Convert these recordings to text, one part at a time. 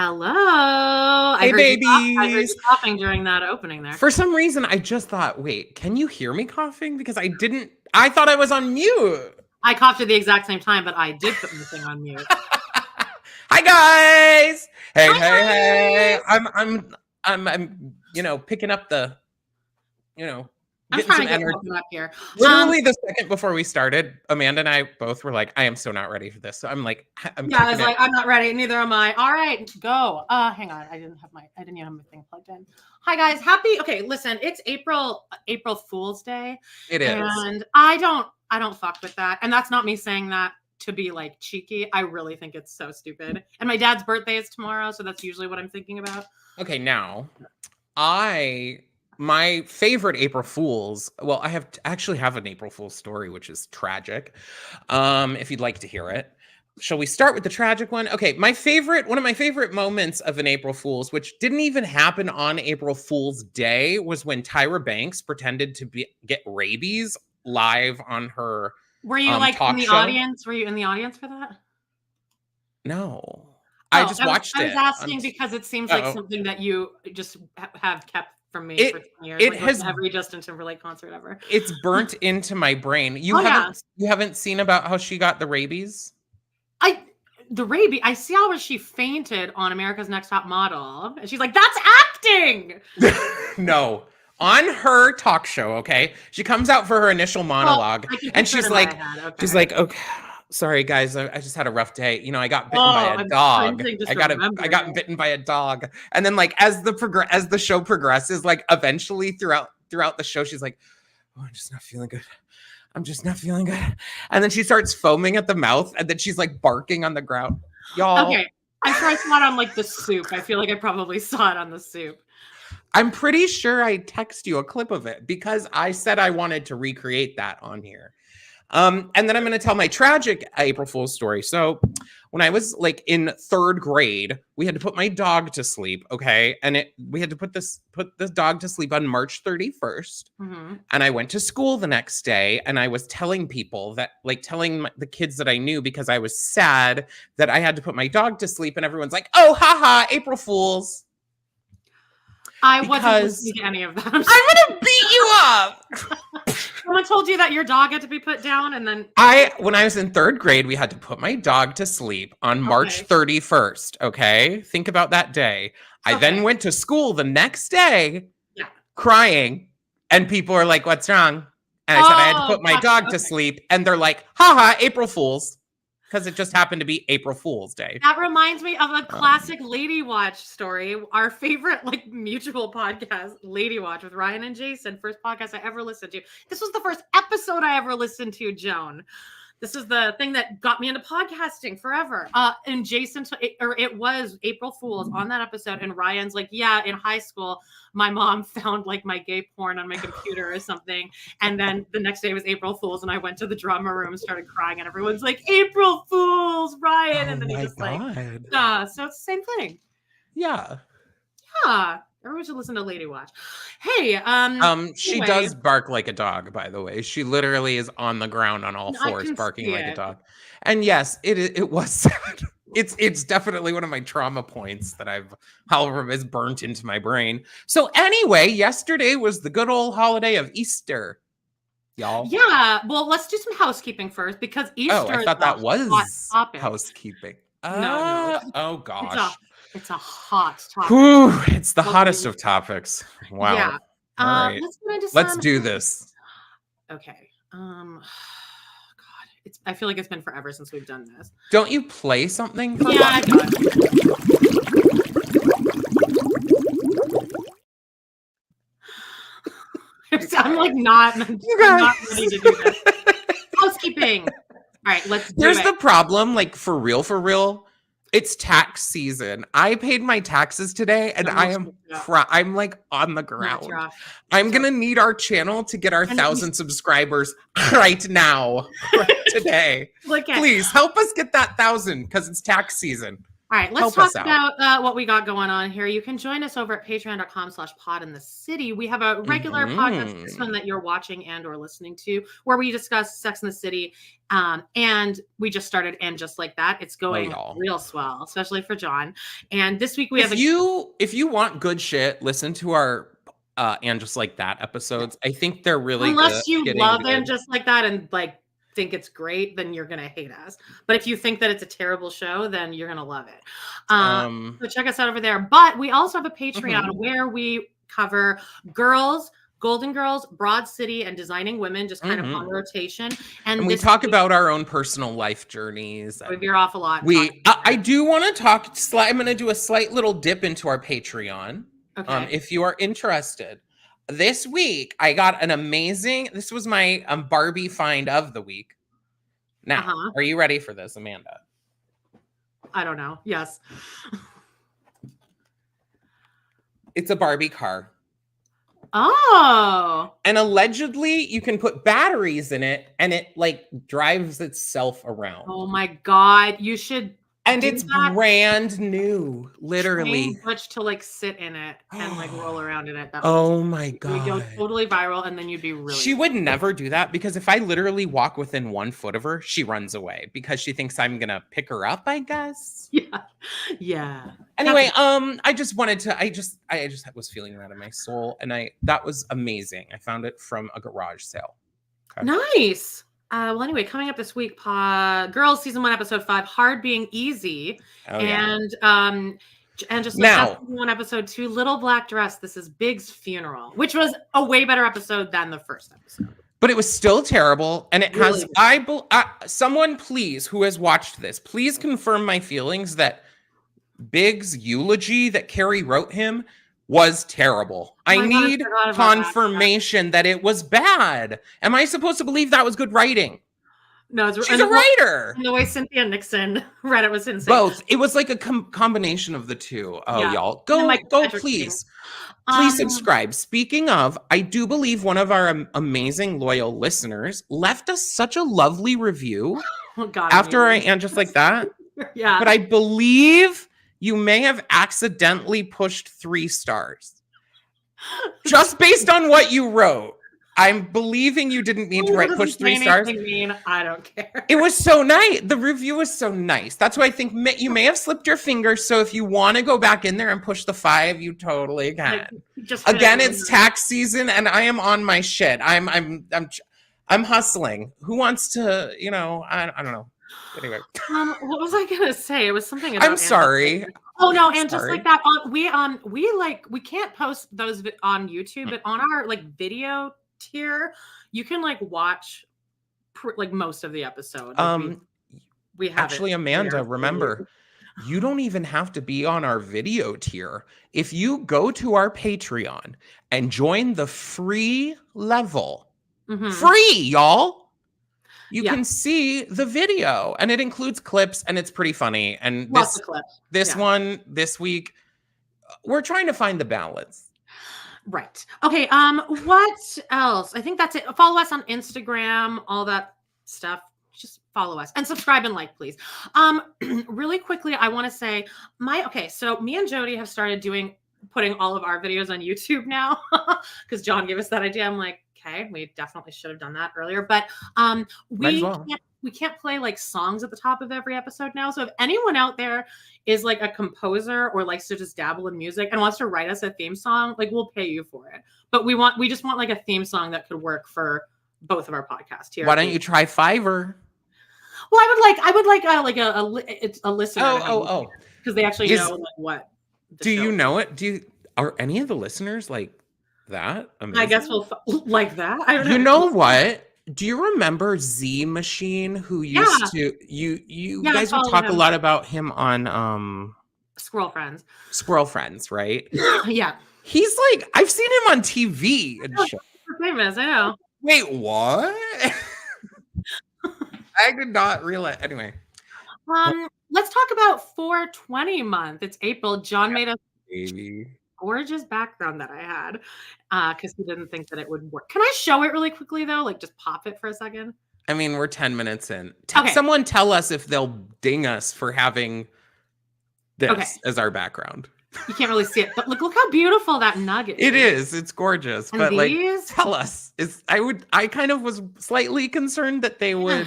Hello. Hey, baby. I heard you coughing during that opening there. For some reason, I just thought, wait, can you hear me coughing? Because I thought I was on mute. I coughed at the exact same time, but I did put my thing on mute. Hi, guys. Hey, Hi, hey. guys. I'm picking up the, I'm trying to get up here. Literally the second before we started, Amanda and I both were like, I am so not ready for this. So I'm like, I'm not ready. Neither am I. All right, go. Hang on. I didn't even have my thing plugged in. Hi guys. Okay, listen, it's April Fool's Day. It is. And I don't fuck with that. And that's not me saying that to be like cheeky. I really think it's so stupid. And my dad's birthday is tomorrow, so that's usually what I'm thinking about. Okay, now my favorite April Fools. Well, I actually have an April Fool's story, which is tragic. If you'd like to hear it, shall we start with the tragic one? Okay, one of my favorite moments of an April Fool's, which didn't even happen on April Fool's Day, was when Tyra Banks pretended to get rabies live on her. Were you in the audience? Were you in the audience for that? No. I just watched it. I was asking because it seems like something that you just have kept from me for 10 years. It has every Justin Timberlake concert ever. It's burnt into my brain. You haven't seen about how she got the rabies? I see how she fainted on America's Next Top Model. And she's like, that's acting. No. On her talk show, okay? She comes out for her initial monologue and she's like, okay. Sorry, guys. I just had a rough day. I got bitten by a dog. I got bitten by a dog. And then, as the show progresses, eventually throughout the show, she's like, "Oh, I'm just not feeling good. I'm just not feeling good." And then she starts foaming at the mouth, and then she's barking on the ground. Y'all. Okay, I saw it on the soup. I feel like I probably saw it on the soup. I'm pretty sure I text you a clip of it because I said I wanted to recreate that on here. And then I'm going to tell my tragic April Fool's story. So when I was in third grade, we had to put my dog to sleep. Okay. And we had to put the dog to sleep on March 31st. Mm-hmm. And I went to school the next day and I was telling people that telling the kids that I knew because I was sad that I had to put my dog to sleep. And everyone's like, oh, haha, April Fools. I wasn't listening to any of that. I'm going to beat you up. Someone told you that your dog had to be put down and then... When I was in third grade, we had to put my dog to sleep on March 31st, okay? Think about that day. I then went to school the next day crying, and people are like, what's wrong? And I said I had to put my dog to sleep, and they're like, haha, April Fools. Because it just happened to be April Fool's Day. That reminds me of a classic Lady Watch story. Our favorite mutual podcast, Lady Watch, with Ryan and Jason. First podcast I ever listened to. This was the first episode I ever listened to, Joan. This is the thing that got me into podcasting forever. And Jason, it was April Fool's on that episode. And Ryan's like, yeah, in high school, my mom found my gay porn on my computer or something. And then the next day was April Fool's. And I went to the drama room and started crying. And everyone's like, April Fool's, Ryan. And then he just so it's the same thing. Yeah. Yeah. Everyone should listen to Lady Watch. Hey, she does bark like a dog, by the way. She literally is on the ground on all fours barking like a dog. And yes, it was sad. It's definitely one of my trauma points that however, is burnt into my brain. So anyway, yesterday was the good old holiday of Easter. Y'all. Yeah, well, let's do some housekeeping first because Easter. Oh, I thought that was housekeeping. No. Oh gosh. It's a hot topic. Whew, it's the hottest of topics. Wow. Yeah. All right. Let's do this. Okay. God, I feel like it's been forever since we've done this. Don't you play something? Yeah, I got it. I'm not ready to do this. Housekeeping. All right, let's do There's the problem, for real. It's tax season. I paid my taxes today and I'm on the ground. I'm going to need our channel to get our 1,000 subscribers right now, today. Please help us get that 1,000 because it's tax season. All right, let's talk about what we got going on here. You can join us over at patreon.com/pod in the city. We have a regular podcast, this one that you're watching and or listening to, where we discuss Sex in the City. And we just started And Just Like That. It's going real swell, especially for John. And this week we have if you want good shit, listen to our And Just Like That episodes. I think they're really unless you love And Just Like That and like think it's great, then you're gonna hate us. But if you think that it's a terrible show, then you're gonna love it. So check us out over there. But we also have a Patreon where we cover girls, Golden Girls, Broad City, and Designing Women, just kind of on rotation. And we talk about our own personal life journeys. We veer off a lot. I do want to talk. I'm going to do a slight little dip into our Patreon. Okay. If you are interested. This week, I got an amazing. This was my Barbie find of the week. Now, are you ready for this, Amanda? I don't know. Yes. It's a Barbie car. Oh. And allegedly, you can put batteries in it, and it like drives itself around. Oh my God! You should. And it's brand new, literally. Train Butch to like sit in it and like roll around in it. Oh my God. It would go totally viral, and then you'd be really. She would never do that because if I literally walk within 1 foot of her, she runs away because she thinks I'm gonna pick her up, I guess. Yeah. Yeah. Anyway, I just wanted to. I just was feeling that in my soul, and that was amazing. I found it from a garage sale. Okay. Nice. Well, anyway, coming up this week, Girls Season 1, Episode 5, Hard Being Easy. And just now 1, Episode 2, Little Black Dress. This is Big's funeral, which was a way better episode than the first episode. But it was still terrible. And it really has, someone please, who has watched this, please confirm my feelings that Big's eulogy that Carrie wrote him was terrible. I need confirmation that it was bad. Am I supposed to believe that was good writing? No, she's a writer. And the way Cynthia Nixon read it was insane. Both. It was like a combination of the two. Oh, yeah. Y'all. Go, please. Please subscribe. Speaking of, I do believe one of our amazing loyal listeners left us such a lovely review after And Just Like That. Yeah. But I believe you may have accidentally pushed 3 stars. Just based on what you wrote. I'm believing you didn't mean to push 3 stars. I don't care. It was so nice. The review was so nice. That's why I think you may have slipped your fingers. So if you want to go back in there and push the 5, you totally can. Again, it's tax season, and I am on my shit. I'm hustling. Who wants to? I don't know. Anyway, what was I gonna say? It was something about I'm sorry. Oh no, and just like that, we can't post those on YouTube, but on our like video tier, you can like watch like most of the episode. We have actually, Amanda, remember, you don't even have to be on our video tier. If you go to our Patreon and join the free level, free, y'all. You can see the video, and it includes clips, and it's pretty funny. And this one this week, we're trying to find the balance. Right. Okay. What else? I think that's it. Follow us on Instagram, all that stuff. Just follow us and subscribe and like, please. Really quickly, I want to say so me and Jody have started putting all of our videos on YouTube now because John gave us that idea. I'm like, okay, we definitely should have done that earlier, but we can't play like songs at the top of every episode now. So if anyone out there is like a composer or likes to just dabble in music and wants to write us a theme song, like we'll pay you for it. But we just want like a theme song that could work for both of our podcasts here. Why don't you try Fiverr? Well, I would like a listener. Because they actually know like what. Do you know it? Are any of the listeners like that? Amazing? I guess we'll like that. I don't know. You know what? Do you remember Z Machine, who used to you guys would talk a lot about him on Squirrel Friends. Squirrel Friends, right? Yeah. He's like, I've seen him on TV. Super famous, I know. Wait, what? I did not realize. Anyway. Let's talk about 420 month. It's April. John made a gorgeous background that I had because he didn't think that it would work. Can I show it really quickly though? Like just pop it for a second. I mean, we're 10 minutes in. Someone tell us if they'll ding us for having this as our background. You can't really see it, but look how beautiful that nugget It is. It's gorgeous. And but these? like, tell us. I kind of was slightly concerned that they would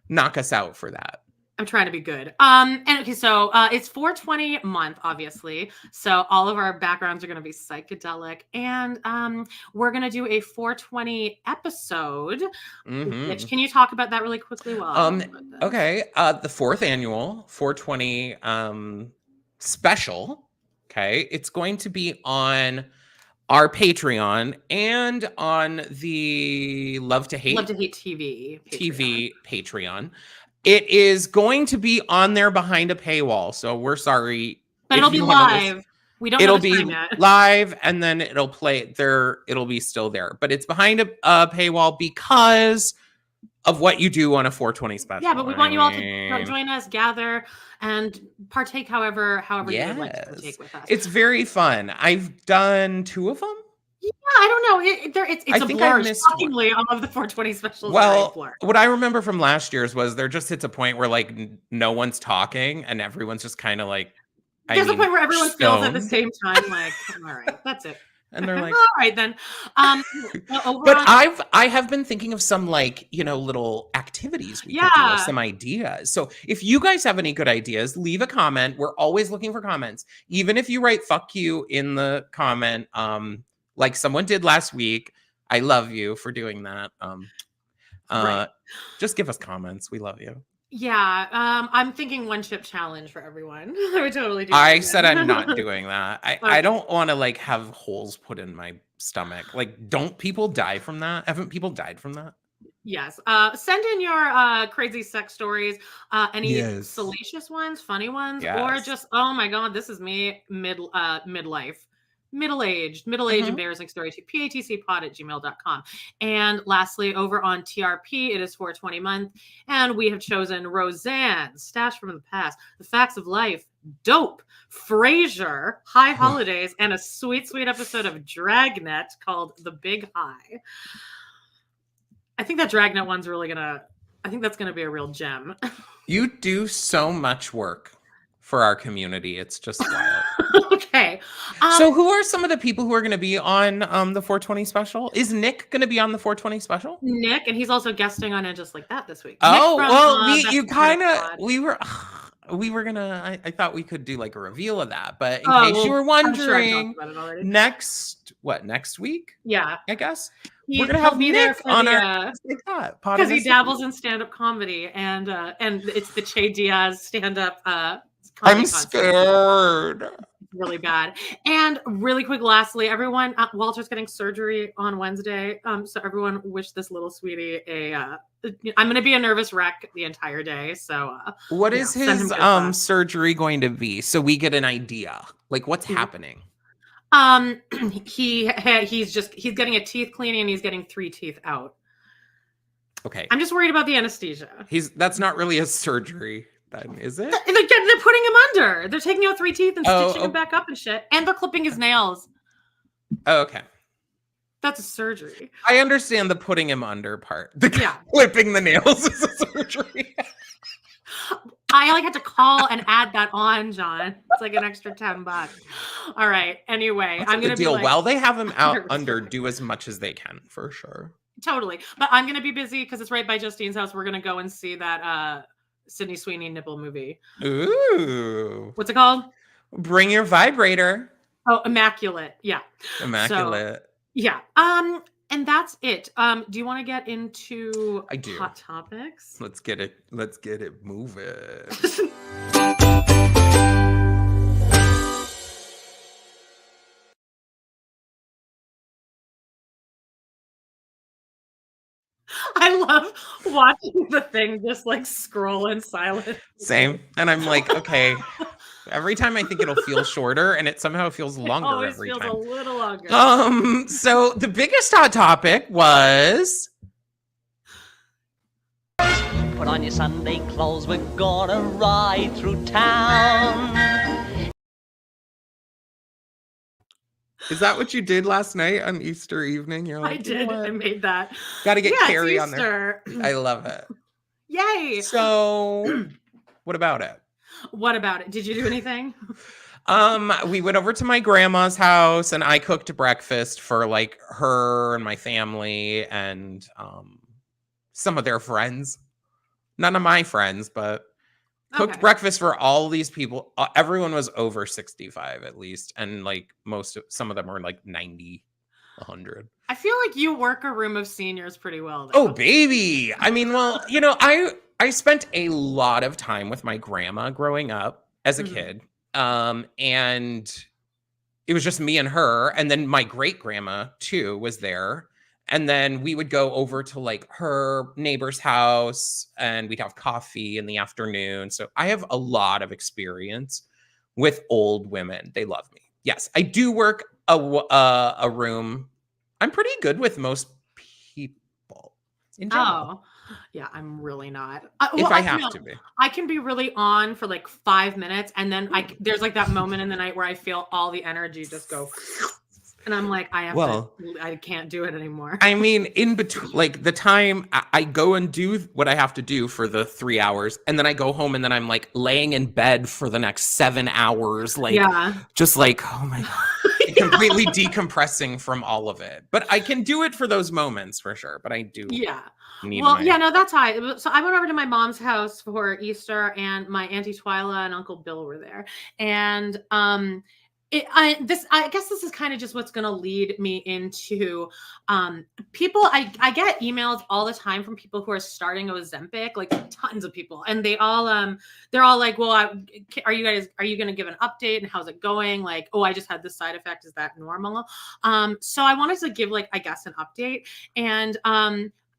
knock us out for that. I'm trying to be good. And okay, so it's 420 month, obviously. So all of our backgrounds are going to be psychedelic, and we're going to do a 420 episode. Which, can you talk about that really quickly? Okay. The 4th annual 420 special. Okay, it's going to be on our Patreon and on the Love to Hate TV Patreon. It is going to be on there behind a paywall, so we're sorry. But it'll be live. We don't. It'll be live, and then it'll play there. It'll be still there, but it's behind a paywall because of what you do on a 420 special. Yeah, but we want you all to join us, gather, and partake however you would like to partake with us. It's very fun. I've done 2 of them. Yeah, I don't know. It's a blur. Shockingly, all of the 420 specials are a blur. What I remember from last year's was there just hits a point where like no one's talking and everyone's just kind of like. There's a point where everyone feels at the same time, like, all right, that's it. And they're like, all right then. But I have been thinking of some like, little activities we could do, some ideas. So if you guys have any good ideas, leave a comment. We're always looking for comments. Even if you write fuck you in the comment, like someone did last week. I love you for doing that. Just give us comments. We love you. Yeah, I'm thinking 1 chip challenge for everyone. I would totally do that. I said I'm not doing that. I don't want to like have holes put in my stomach. Like, don't people die from that? Haven't people died from that? Yes. Send in your crazy sex stories, any salacious ones, funny ones, or just, oh my God, this is me midlife. Middle-aged embarrassing story to patcpod@gmail.com. And lastly, over on TRP, it is 420 month, and we have chosen Roseanne, Stash from the Past, The Facts of Life, Dope, Frasier, High Holidays, and a sweet episode of Dragnet called The Big High. I think that Dragnet one's really I think that's gonna be a real gem. You do so much work for our community. It's just wild. Okay. So who are some of the people who are going to be on the 420 special? Is Nick going to be on the 420 special? Nick, and he's also guesting on it just like that this week. Oh, well, we were gonna, I thought we could do like a reveal of that, but in case you were wondering, next week? Yeah. I guess. We're gonna have Nick on our because he dabbles in stand-up comedy, and it's the Che Diaz stand-up I'm scared. Really bad. And really quick, lastly, everyone, Walter's getting surgery on Wednesday. So everyone wish this little sweetie I'm going to be a nervous wreck the entire day. So what is his surgery going to be? So we get an idea. Like, what's happening? He's getting a teeth cleaning, and he's getting 3 teeth out. Okay. I'm just worried about the anesthesia. That's not really a surgery. Then, is it? They're putting him under. They're taking out 3 teeth and stitching him back up and shit. And they're clipping his nails. Oh, okay. That's a surgery. I understand the putting him under part. Clipping the nails is a surgery. I had to call and add that on, John. It's like an extra $10. All right. Anyway, I'm going to be like, while they have him out under, do as much as they can for sure. Totally. But I'm going to be busy because it's right by Justine's house. We're going to go and see that Sydney Sweeney nipple movie. Ooh. What's it called? Bring Your Vibrator. Oh, Immaculate. Yeah. Immaculate. So, yeah. And that's it. Do you want to get into hot topics? Let's get it moving. I love watching the thing just like scroll in silence. Same. And I'm like, okay. Every time I think it'll feel shorter, and it somehow feels longer every time. It always feels a little longer. So the biggest hot topic was... Put on your Sunday clothes, we're gonna ride through town. Is that what you did last night on Easter evening? You're like, I did. I made that. Got to get Carrie on there. I love it. Yay. So, what about it? What about it? Did you do anything? We went over to my grandma's house and I cooked breakfast for like her and my family and some of their friends. None of my friends, but cooked breakfast for all these people. Everyone was over 65 at least, and like some of them were like 90, 100. I feel like you work a room of seniors pretty well, though. Oh, baby. I mean, well, I spent a lot of time with my grandma growing up as a kid. And it was just me and her. And then my great grandma too was there. And then we would go over to like her neighbor's house and we'd have coffee in the afternoon. So I have a lot of experience with old women. They love me. Yes, I do work a room. I'm pretty good with most people in general. Oh, yeah, I'm really not. If I have to be. I can be really on for like 5 minutes, and then there's like that moment in the night where I feel all the energy just go, and I'm like, I can't do it anymore. I mean, in between, like the time I go and do what I have to do for the 3 hours, and then I go home, and then I'm like laying in bed for the next 7 hours, like just like, oh my God, completely decompressing from all of it. But I can do it for those moments for sure. But I do. Yeah. That's how so I went over to my mom's house for Easter, and my Auntie Twyla and Uncle Bill were there. And I guess this is kind of just what's going to lead me into people. I get emails all the time from people who are starting Ozempic, like tons of people, and they're all like, well, are you going to give an update and how's it going? Like, oh, I just had this side effect. Is that normal? So I wanted to give like, I guess, an update. And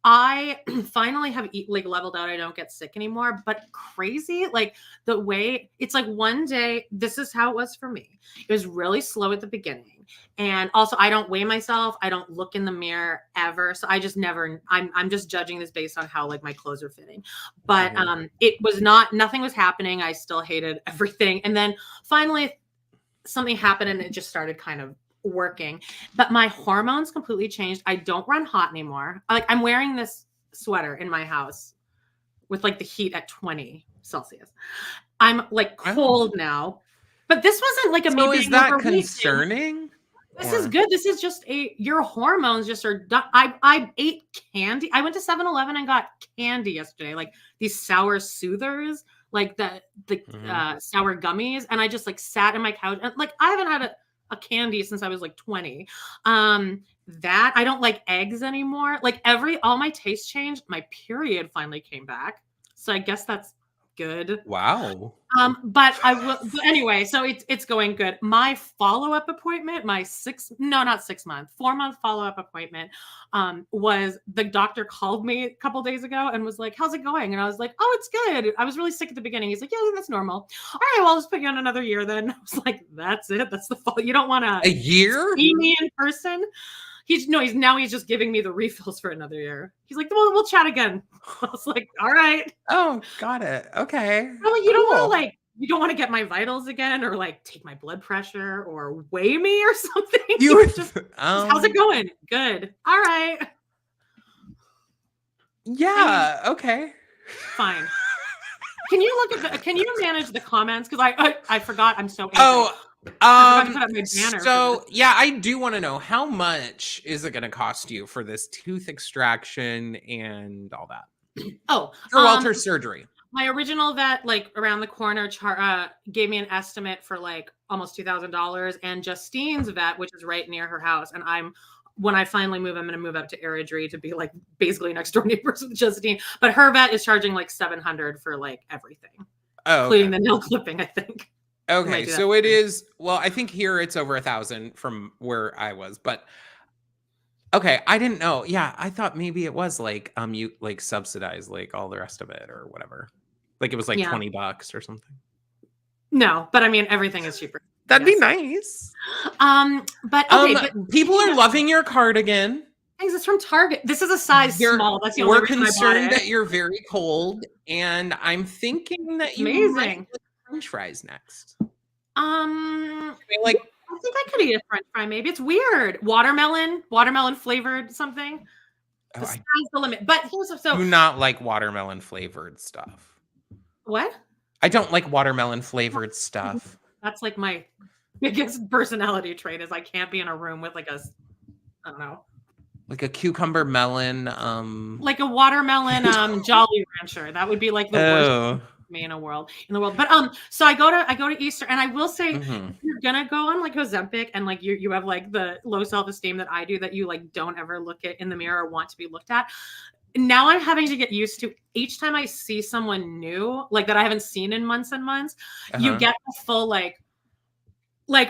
I finally have leveled out. I don't get sick anymore, but crazy. Like the way it's like one day, this is how it was for me. It was really slow at the beginning. And also I don't weigh myself. I don't look in the mirror ever. So I just never, I'm just judging this based on how like my clothes are fitting, but it was nothing was happening. I still hated everything. And then finally something happened and it just started kind of working, but my hormones completely changed. I don't run hot anymore. Like I'm wearing this sweater in my house with like the heat at 20 Celsius. I'm like cold now, but this wasn't like a so is that concerning? This is good. This is just your hormones just are done. I ate candy. I went to 7-Eleven and got candy yesterday, like these sour soothers, like the sour gummies, and I just like sat in my couch and like I haven't had a candy since I was like 20. That I don't like eggs anymore. Like all my tastes changed. My period finally came back. So I guess that's good. Wow. But anyway, so it's going good. My follow-up appointment, my 4-month follow-up appointment, was the doctor called me a couple days ago and was like, how's it going? And I was like, oh, it's good. I was really sick at the beginning. He's like, yeah, that's normal. All right, well, I'll just put you on another year then. I was like, that's it. That's the fall. You don't want to a year see me in person. He's just giving me the refills for another year. He's like, well, we'll chat again. I was like, all right. Oh, got it. Okay. Well, you don't want to get my vitals again or like take my blood pressure or weigh me or something. How's it going? Good. All right. Yeah. Okay. Fine. Can you manage the comments? Because I forgot. I'm so angry. Yeah, I do want to know how much is it going to cost you for this tooth extraction and all that? For Walter's surgery. My original vet, like around the corner, gave me an estimate for like almost $2,000, and Justine's vet, which is right near her house, and when I finally move, I'm going to move up to Airdrie to be like basically next door neighbors with Justine. But her vet is charging like $700 for like everything, including the nail clipping, I think. Okay, so it is. Well, I think here it's over 1,000 from where I was, but okay, I didn't know. Yeah, I thought maybe it was like you like subsidize like all the rest of it or whatever. Like it was like $20 or something. No, but I mean everything is cheaper. That'd be nice. But people are loving your cardigan. Thanks. It's from Target. This is a size small. That's the only reason I bought it. We're concerned that you're very cold, and I'm thinking that you might get French fries next. I think I could eat a French fry. Maybe it's weird. Watermelon flavored something. The sky's the limit. But here's do not like watermelon flavored stuff. What? I don't like watermelon flavored stuff. That's like my biggest personality trait is I can't be in a room with like I don't know. Like a cucumber melon. Like a watermelon Jolly Rancher. That would be like the worst me in the world. But so I go to Easter, and I will say, if you're gonna go on like Ozempic and like you have like the low self-esteem that I do, that you like don't ever look at in the mirror or want to be looked at. Now I'm having to get used to each time I see someone new, like that I haven't seen in months and months, you get the full like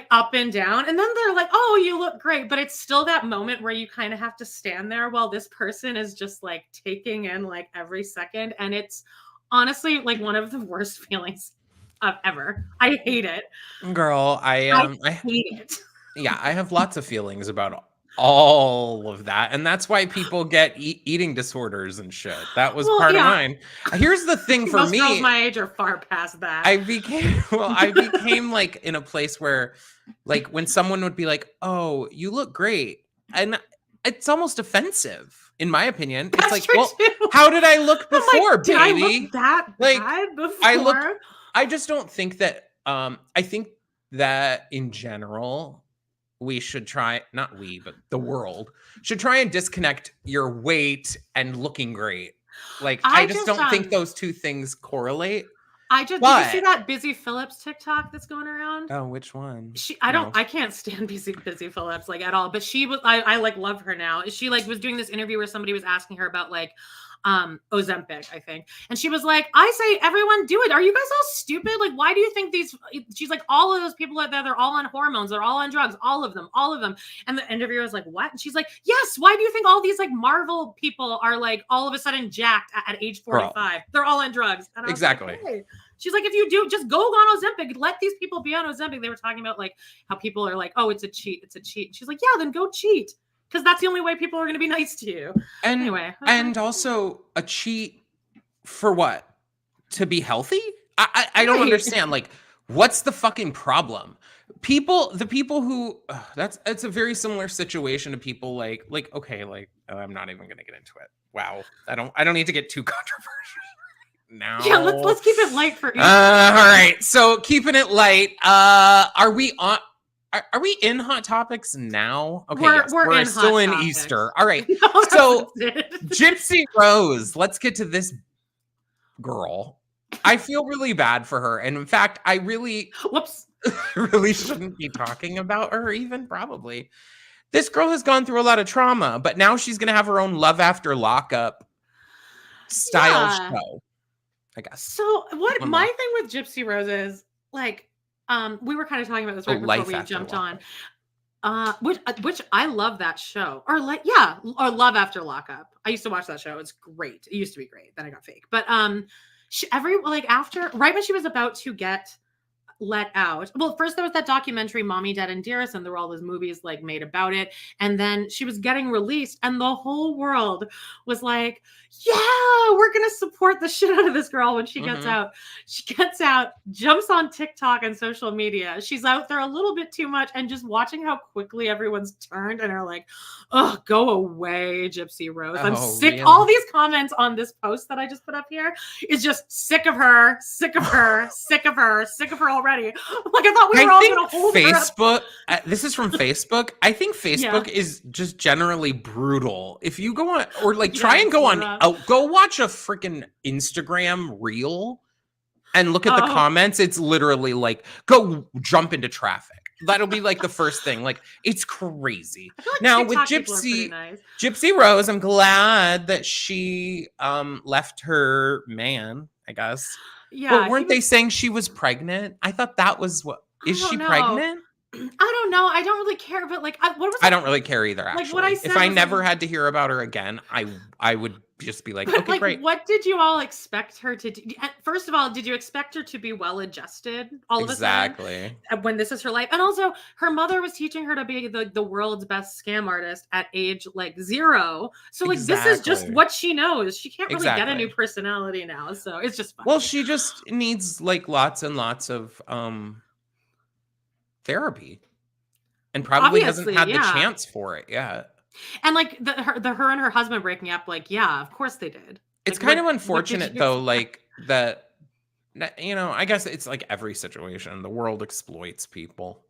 up and down, and then they're like, oh, you look great, but it's still that moment where you kind of have to stand there while this person is just like taking in like every second, and it's honestly like one of the worst feelings of ever. I hate it, girl. I hate it. Yeah, I have lots of feelings about all of that, and that's why people get eating disorders and shit. That was part of mine. Here's the thing for Most me, girls my age are far past that. I became like in a place where like when someone would be like, oh, you look great, and it's almost offensive in my opinion. It's like, well, how did I look before, like, did baby? I look that bad before? I just don't think that I think that in general we should try, not we, but the world should try and disconnect your weight and looking great. Like, I just don't think those two things correlate. Did you see that Busy Phillips TikTok that's going around? Oh, which one? I can't stand Busy Phillips like at all, but she was, I like love her now. She like was doing this interview where somebody was asking her about like, Ozempic, I think. And she was like, I say everyone do it. Are you guys all stupid? Like, why do you think she's like, all of those people out there, they're all on hormones, they're all on drugs, all of them. And the interviewer was like, what? And she's like, yes, why do you think all these like Marvel people are like all of a sudden jacked at age 45? Girl. They're all on drugs. And exactly. Like, hey. She's like, if you do, just go on Ozempic. Let these people be on Ozempic. They were talking about like how people are like, oh, it's a cheat. She's like, yeah, then go cheat. Because that's the only way people are going to be nice to you. And anyway, and also a cheat for what? To be healthy? I don't understand. Like, what's the fucking problem? The people who it's a very similar situation to people like okay, like I'm not even going to get into it. Wow, I don't need to get too controversial now. Yeah, let's keep it light for. All right, so keeping it light. Are we on? Are we in Hot Topics now? Okay, we're still in Easter. All right. No, so Gypsy Rose, let's get to this girl. I feel really bad for her. And in fact, I really really shouldn't be talking about her even, probably. This girl has gone through a lot of trauma, but now she's going to have her own Love After Lockup style show, I guess. So my thing with Gypsy Rose is like, we were kind of talking about this right before we jumped on. Which I love that show. Or Love After Lockup. I used to watch that show. It's great. It used to be great. Then it got fake. But right when she was about to get let out. Well, first there was that documentary Mommy, Dad, and Dearest, and there were all those movies like made about it. And then she was getting released, and the whole world was like, yeah, we're gonna support the shit out of this girl when she gets out. She gets out, jumps on TikTok and social media. She's out there a little bit too much, and just watching how quickly everyone's turned and are like, oh, go away, Gypsy Rose. I'm sick. Really? All these comments on this post that I just put up here is just sick of her, sick of her, sick of her, sick of her already. Like, I thought we were all going to hold Facebook. This is from Facebook. I think Facebook is just generally brutal. If you go on or like try and go on, go watch a freaking Instagram reel and look at the comments. It's literally like, go jump into traffic. That'll be like the first thing. Like, it's crazy. Like now TikTok with Gypsy Rose, I'm glad that she left her man, I guess. Yeah. But weren't they saying she was pregnant? I thought that was what. Is she pregnant? I don't know. I don't really care. But like, I don't really care either. Actually, like if I never had to hear about her again, I would just be like, okay, great. What did you all expect her to do? First of all, did you expect her to be well-adjusted all of a sudden? When this is her life? And also, her mother was teaching her to be the world's best scam artist at age like 0. So like, this is just what she knows. She can't really get a new personality now. So it's just fun. Well, she just needs like lots and lots of therapy, and probably hasn't had the chance for it yet. And like her and her husband breaking up, like, yeah, of course they did. It's kind of unfortunate though, like that you know, I guess it's like every situation. The world exploits people.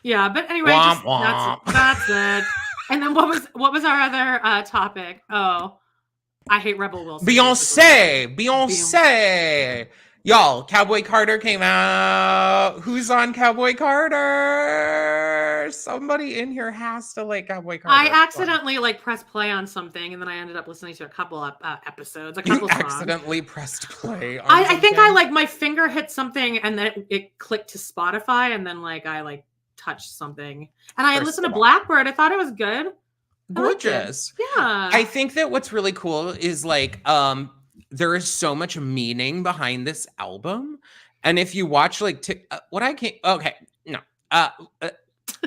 Yeah, but anyway, Womp womp. that's it. And then what was our other topic? Oh, I hate Rebel Wilson. Beyonce. Y'all, Cowboy Carter came out. Who's on Cowboy Carter? Somebody in here has to like Cowboy Carter. I accidentally like pressed play on something, and then I ended up listening to a couple of episodes. A couple You songs. accidentally pressed play on I think I like my finger hit something, and then it clicked to Spotify, and then like I like touched something, and I listened to Blackbird. I thought it was good. Gorgeous. Yeah. I think that what's really cool is like there is so much meaning behind this album. And if you watch like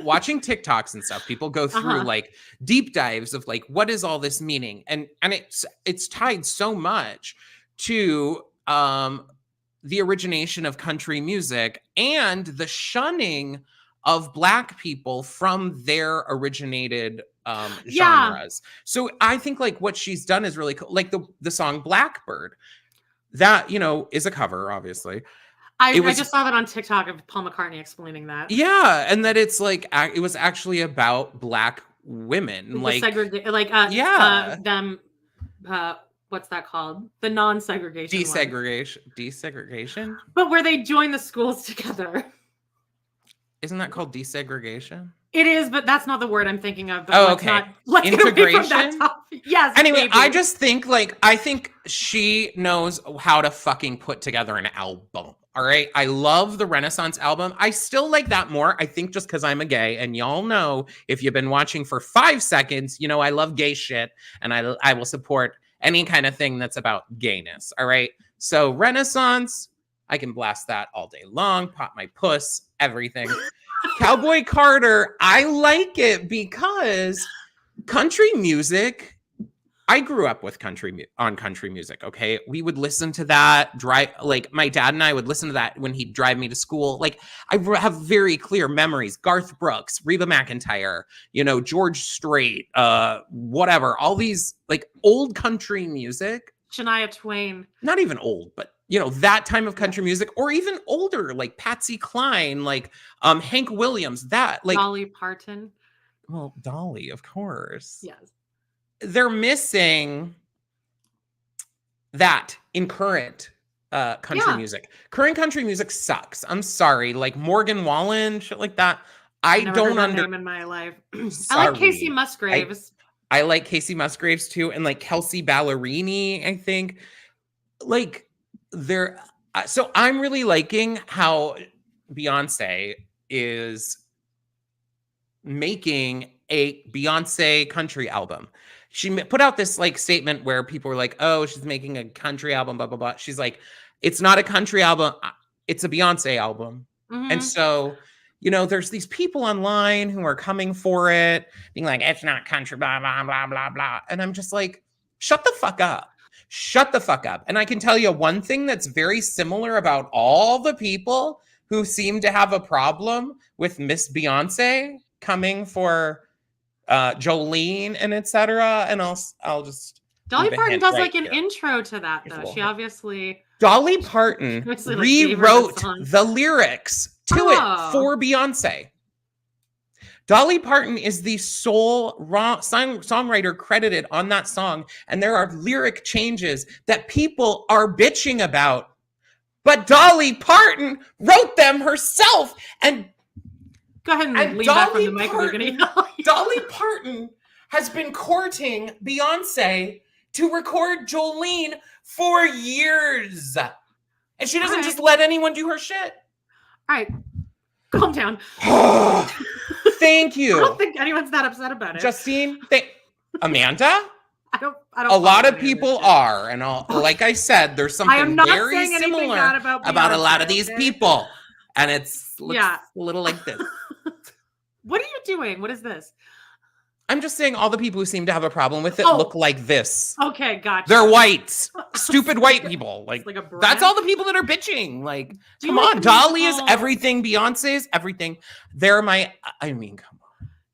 watching TikToks and stuff, people go through like deep dives of like what is all this meaning? And it's tied so much to the origination of country music and the shunning of Black people from their originated genres. So I think like what she's done is really cool. Like the song Blackbird, that, you know, is a cover, obviously. I just saw that on TikTok of Paul McCartney explaining that. Yeah, and that it's like it was actually about Black women, like them. What's that called? The non-segregation. Desegregation. But where they join the schools together. Isn't that called desegregation? It is, but that's not the word I'm thinking of. But okay. Let's integration. Yes. Anyway, maybe. I just think I think she knows how to fucking put together an album. All right. I love the Renaissance album. I still like that more. I think just because I'm a gay, and y'all know if you've been watching for 5 seconds, you know I love gay shit, and I will support any kind of thing that's about gayness. All right. So Renaissance, I can blast that all day long. Pop my puss, everything. Cowboy Carter, I like it because country music, I grew up with country music, okay? We would listen to that, like my dad and I would listen to that when he'd drive me to school. Like I have very clear memories. Garth Brooks, Reba McEntire, you know, George Strait, whatever, all these like old country music. Shania Twain. Not even old, but you know, that time of country music, or even older, like Patsy Cline, like Hank Williams, that like Dolly Parton. Well, Dolly, of course. Yes. They're missing that in current country music. Current country music sucks. I'm sorry. Like Morgan Wallen, shit like that. I don't name in my life. I like Casey Musgraves. I like Casey Musgraves too, and like Kelsey Ballerini, I think. Like so I'm really liking how Beyonce is making a Beyonce country album. She put out this like statement where people were like, oh, she's making a country album, blah, blah, blah. She's like, it's not a country album. It's a Beyonce album. Mm-hmm. And so, you know, there's these people online who are coming for it, being like, it's not country, blah, blah, blah, blah, blah. And I'm just like, shut the fuck up. Shut the fuck up. And I can tell you one thing that's very similar about all the people who seem to have a problem with Miss Beyonce coming for Jolene and etc. And I'll just Dolly Parton does like an intro to that though. She obviously Dolly Parton rewrote the lyrics to it for Beyonce. Dolly Parton is the sole songwriter credited on that song, and there are lyric changes that people are bitching about. But Dolly Parton wrote them herself, and go ahead and lean back from the mic. Dolly Parton has been courting Beyonce to record Jolene for years. And she doesn't just let anyone do her shit. All right. Calm down. Thank you. I don't think anyone's that upset about it. Justine, Amanda? I don't a lot of people are. And like I said, there's something very similar about a lot of these people. And it's looks a little like this. What are you doing? What is this? I'm just saying all the people who seem to have a problem with it look like this. Okay, gotcha. They're white. Stupid white people. Like that's all the people that are bitching. Like, come on. Dolly is everything. Beyonce is everything. Come on.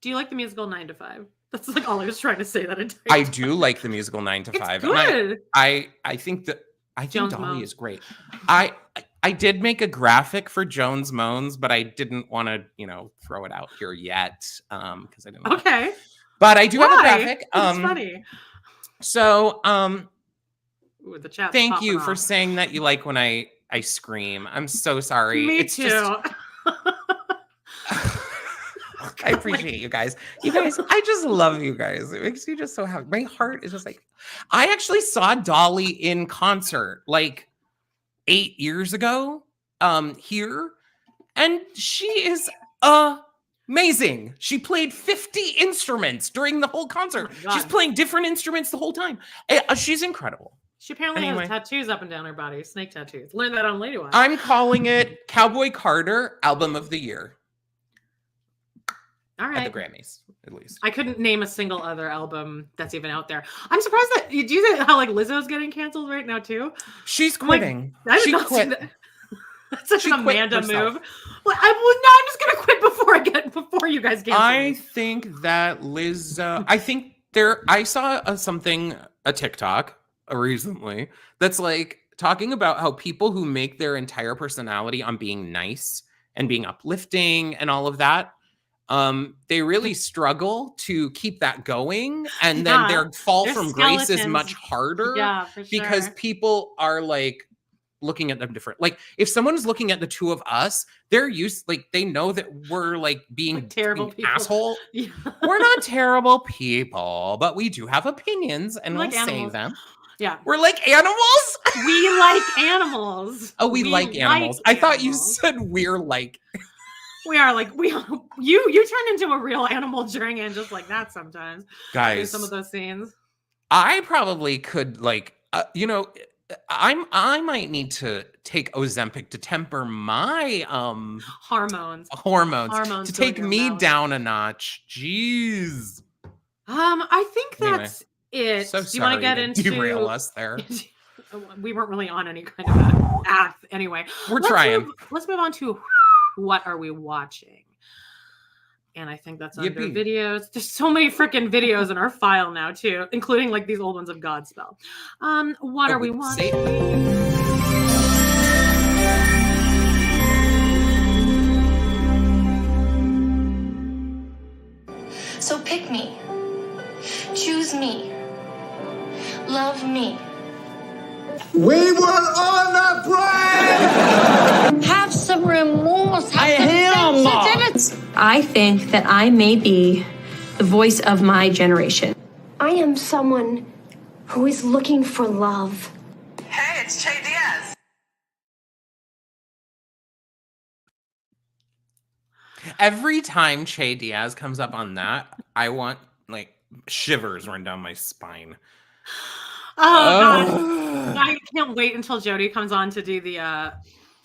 Do you like the musical 9 to 5? That's like all I was trying to say that entire time. I do like the musical 9 to 5. It's good. I think that I think Jones Dolly Moans. is great. I did make a graphic for Jones Moans, but I didn't want to, throw it out here yet because I didn't. Okay. But I do have a graphic. It's funny. So, Ooh, the chat's thank popping you for off. saying that you like when I scream. I'm so sorry. Me it's too. Just... I appreciate you guys. You guys, I just love you guys. It makes me just so happy. My heart is just like, I actually saw Dolly in concert like 8 years ago here, and she is amazing. She played 50 instruments during the whole concert. Oh She's playing different instruments the whole time. She's incredible. She apparently has tattoos up and down her body, snake tattoos. Learned that on Lady Watch. I'm calling it Cowboy Carter Album of the Year. All right. At the Grammys, at least. I couldn't name a single other album that's even out there. I'm surprised that do you see how like Lizzo's getting canceled right now too? She's quitting. She quit. That's such an Amanda move. Well, I'm just gonna quit before you guys cancel. I think that Lizzo. I saw a TikTok recently that's like talking about how people who make their entire personality on being nice and being uplifting and all of that. They really struggle to keep that going, and then their fall from grace is much harder. Yeah, for sure. Because people are like looking at them different. Like if someone's looking at the two of us, they know that we're like being terrible people. Asshole. Yeah. We're not terrible people, but we do have opinions, and we'll say them. Yeah, we're like animals. We like animals. Oh, we like animals. I thought you said we're like. We are like you turn into a real animal during and just like that sometimes. Guys, some of those scenes. I probably could like I might need to take Ozempic to temper my hormones to take me down a notch. Jeez. I think that's it. So do you want to get into derail us there? We weren't really on any kind of a path anyway. We're trying. Let's move on to what are we watching? And I think that's under videos. There's so many freaking videos in our file now too, including like these old ones of Godspell. What are we watching? So pick me. Choose me. Love me. We were on a break! Have some remorse. Have some sensitivity. I think that I may be the voice of my generation. I am someone who is looking for love. Hey, it's Che Diaz. Every time Che Diaz comes up on that, I want like shivers run down my spine. God. I can't wait until Jody comes on to do the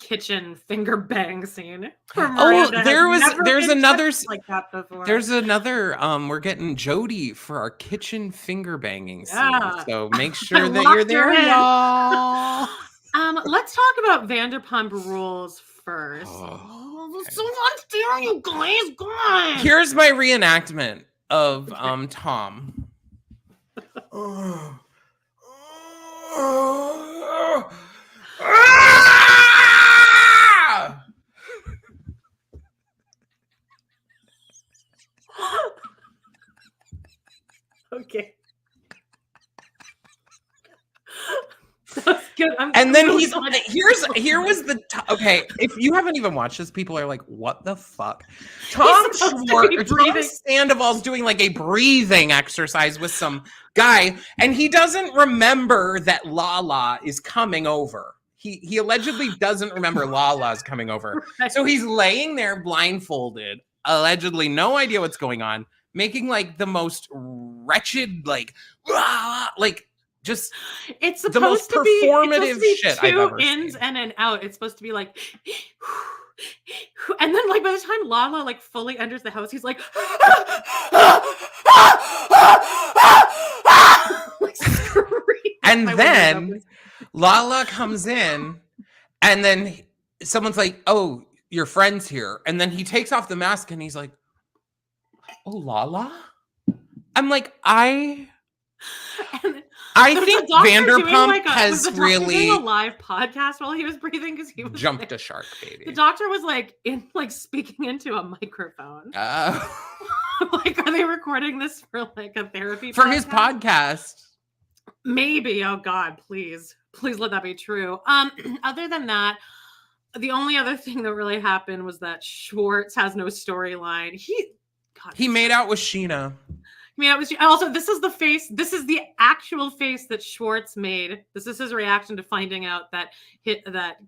kitchen finger bang scene. There's another like that before. There's another we're getting Jody for our kitchen finger banging scene. So make sure that you're there, y'all. Let's talk about Vanderpump Rules first. So much there, you guys. God. Here's my reenactment of Tom. Okay. That's good. And then here was the okay. If you haven't even watched this, people are like, "What the fuck?" Tom Sandoval's doing like a breathing exercise with some guy, and he doesn't remember that Lala is coming over. He allegedly doesn't remember Lala is coming over, so he's laying there blindfolded, allegedly no idea what's going on, making like the most wretched just it's supposed the most to be performative shit I've ever ins seen. and an out. It's supposed to be like, and then like by the time Lala like fully enters the house, he's like, like and then Lala comes in, and then someone's like, "Oh, your friend's here," and then he takes off the mask and he's like, "Oh, Lala." I'm like, I Was think the doctor doing Vanderpump was has the doctor really doing a live podcast while he was breathing because he was jumped like, a shark, baby. the doctor was like speaking into a microphone. Like, are they recording this for like a therapy for his podcast? Maybe. Oh God, please let that be true. Other than that, the only other thing that really happened was that Schwartz has no storyline. He made out with Scheana. I mean, also, this is the actual face that Schwartz made. This is his reaction to finding out that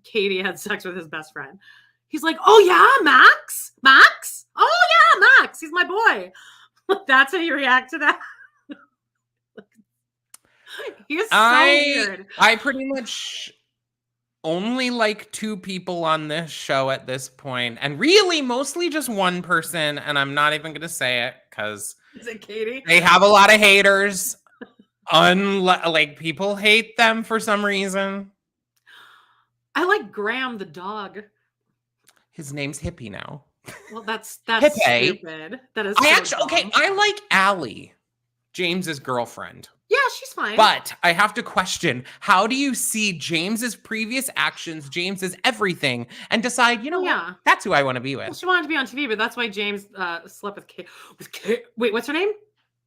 Katie had sex with his best friend. He's like, oh yeah, Max? Oh yeah, Max, he's my boy. That's how you react to that. He is so weird. I pretty much only like 2 people on this show at this point, and really mostly just one person, and I'm not even gonna say it because is it Katie? They have a lot of haters. Like, people hate them for some reason. I like Graham the dog. His name's Hippie now. Well, that's Hippie. Stupid. That is. I like Allie, James's girlfriend. Yeah, she's fine. But I have to question, how do you see James's previous actions, James's everything, and decide, what? That's who I want to be with. Well, she wanted to be on TV, but that's why James slept with Kate. Wait, what's her name?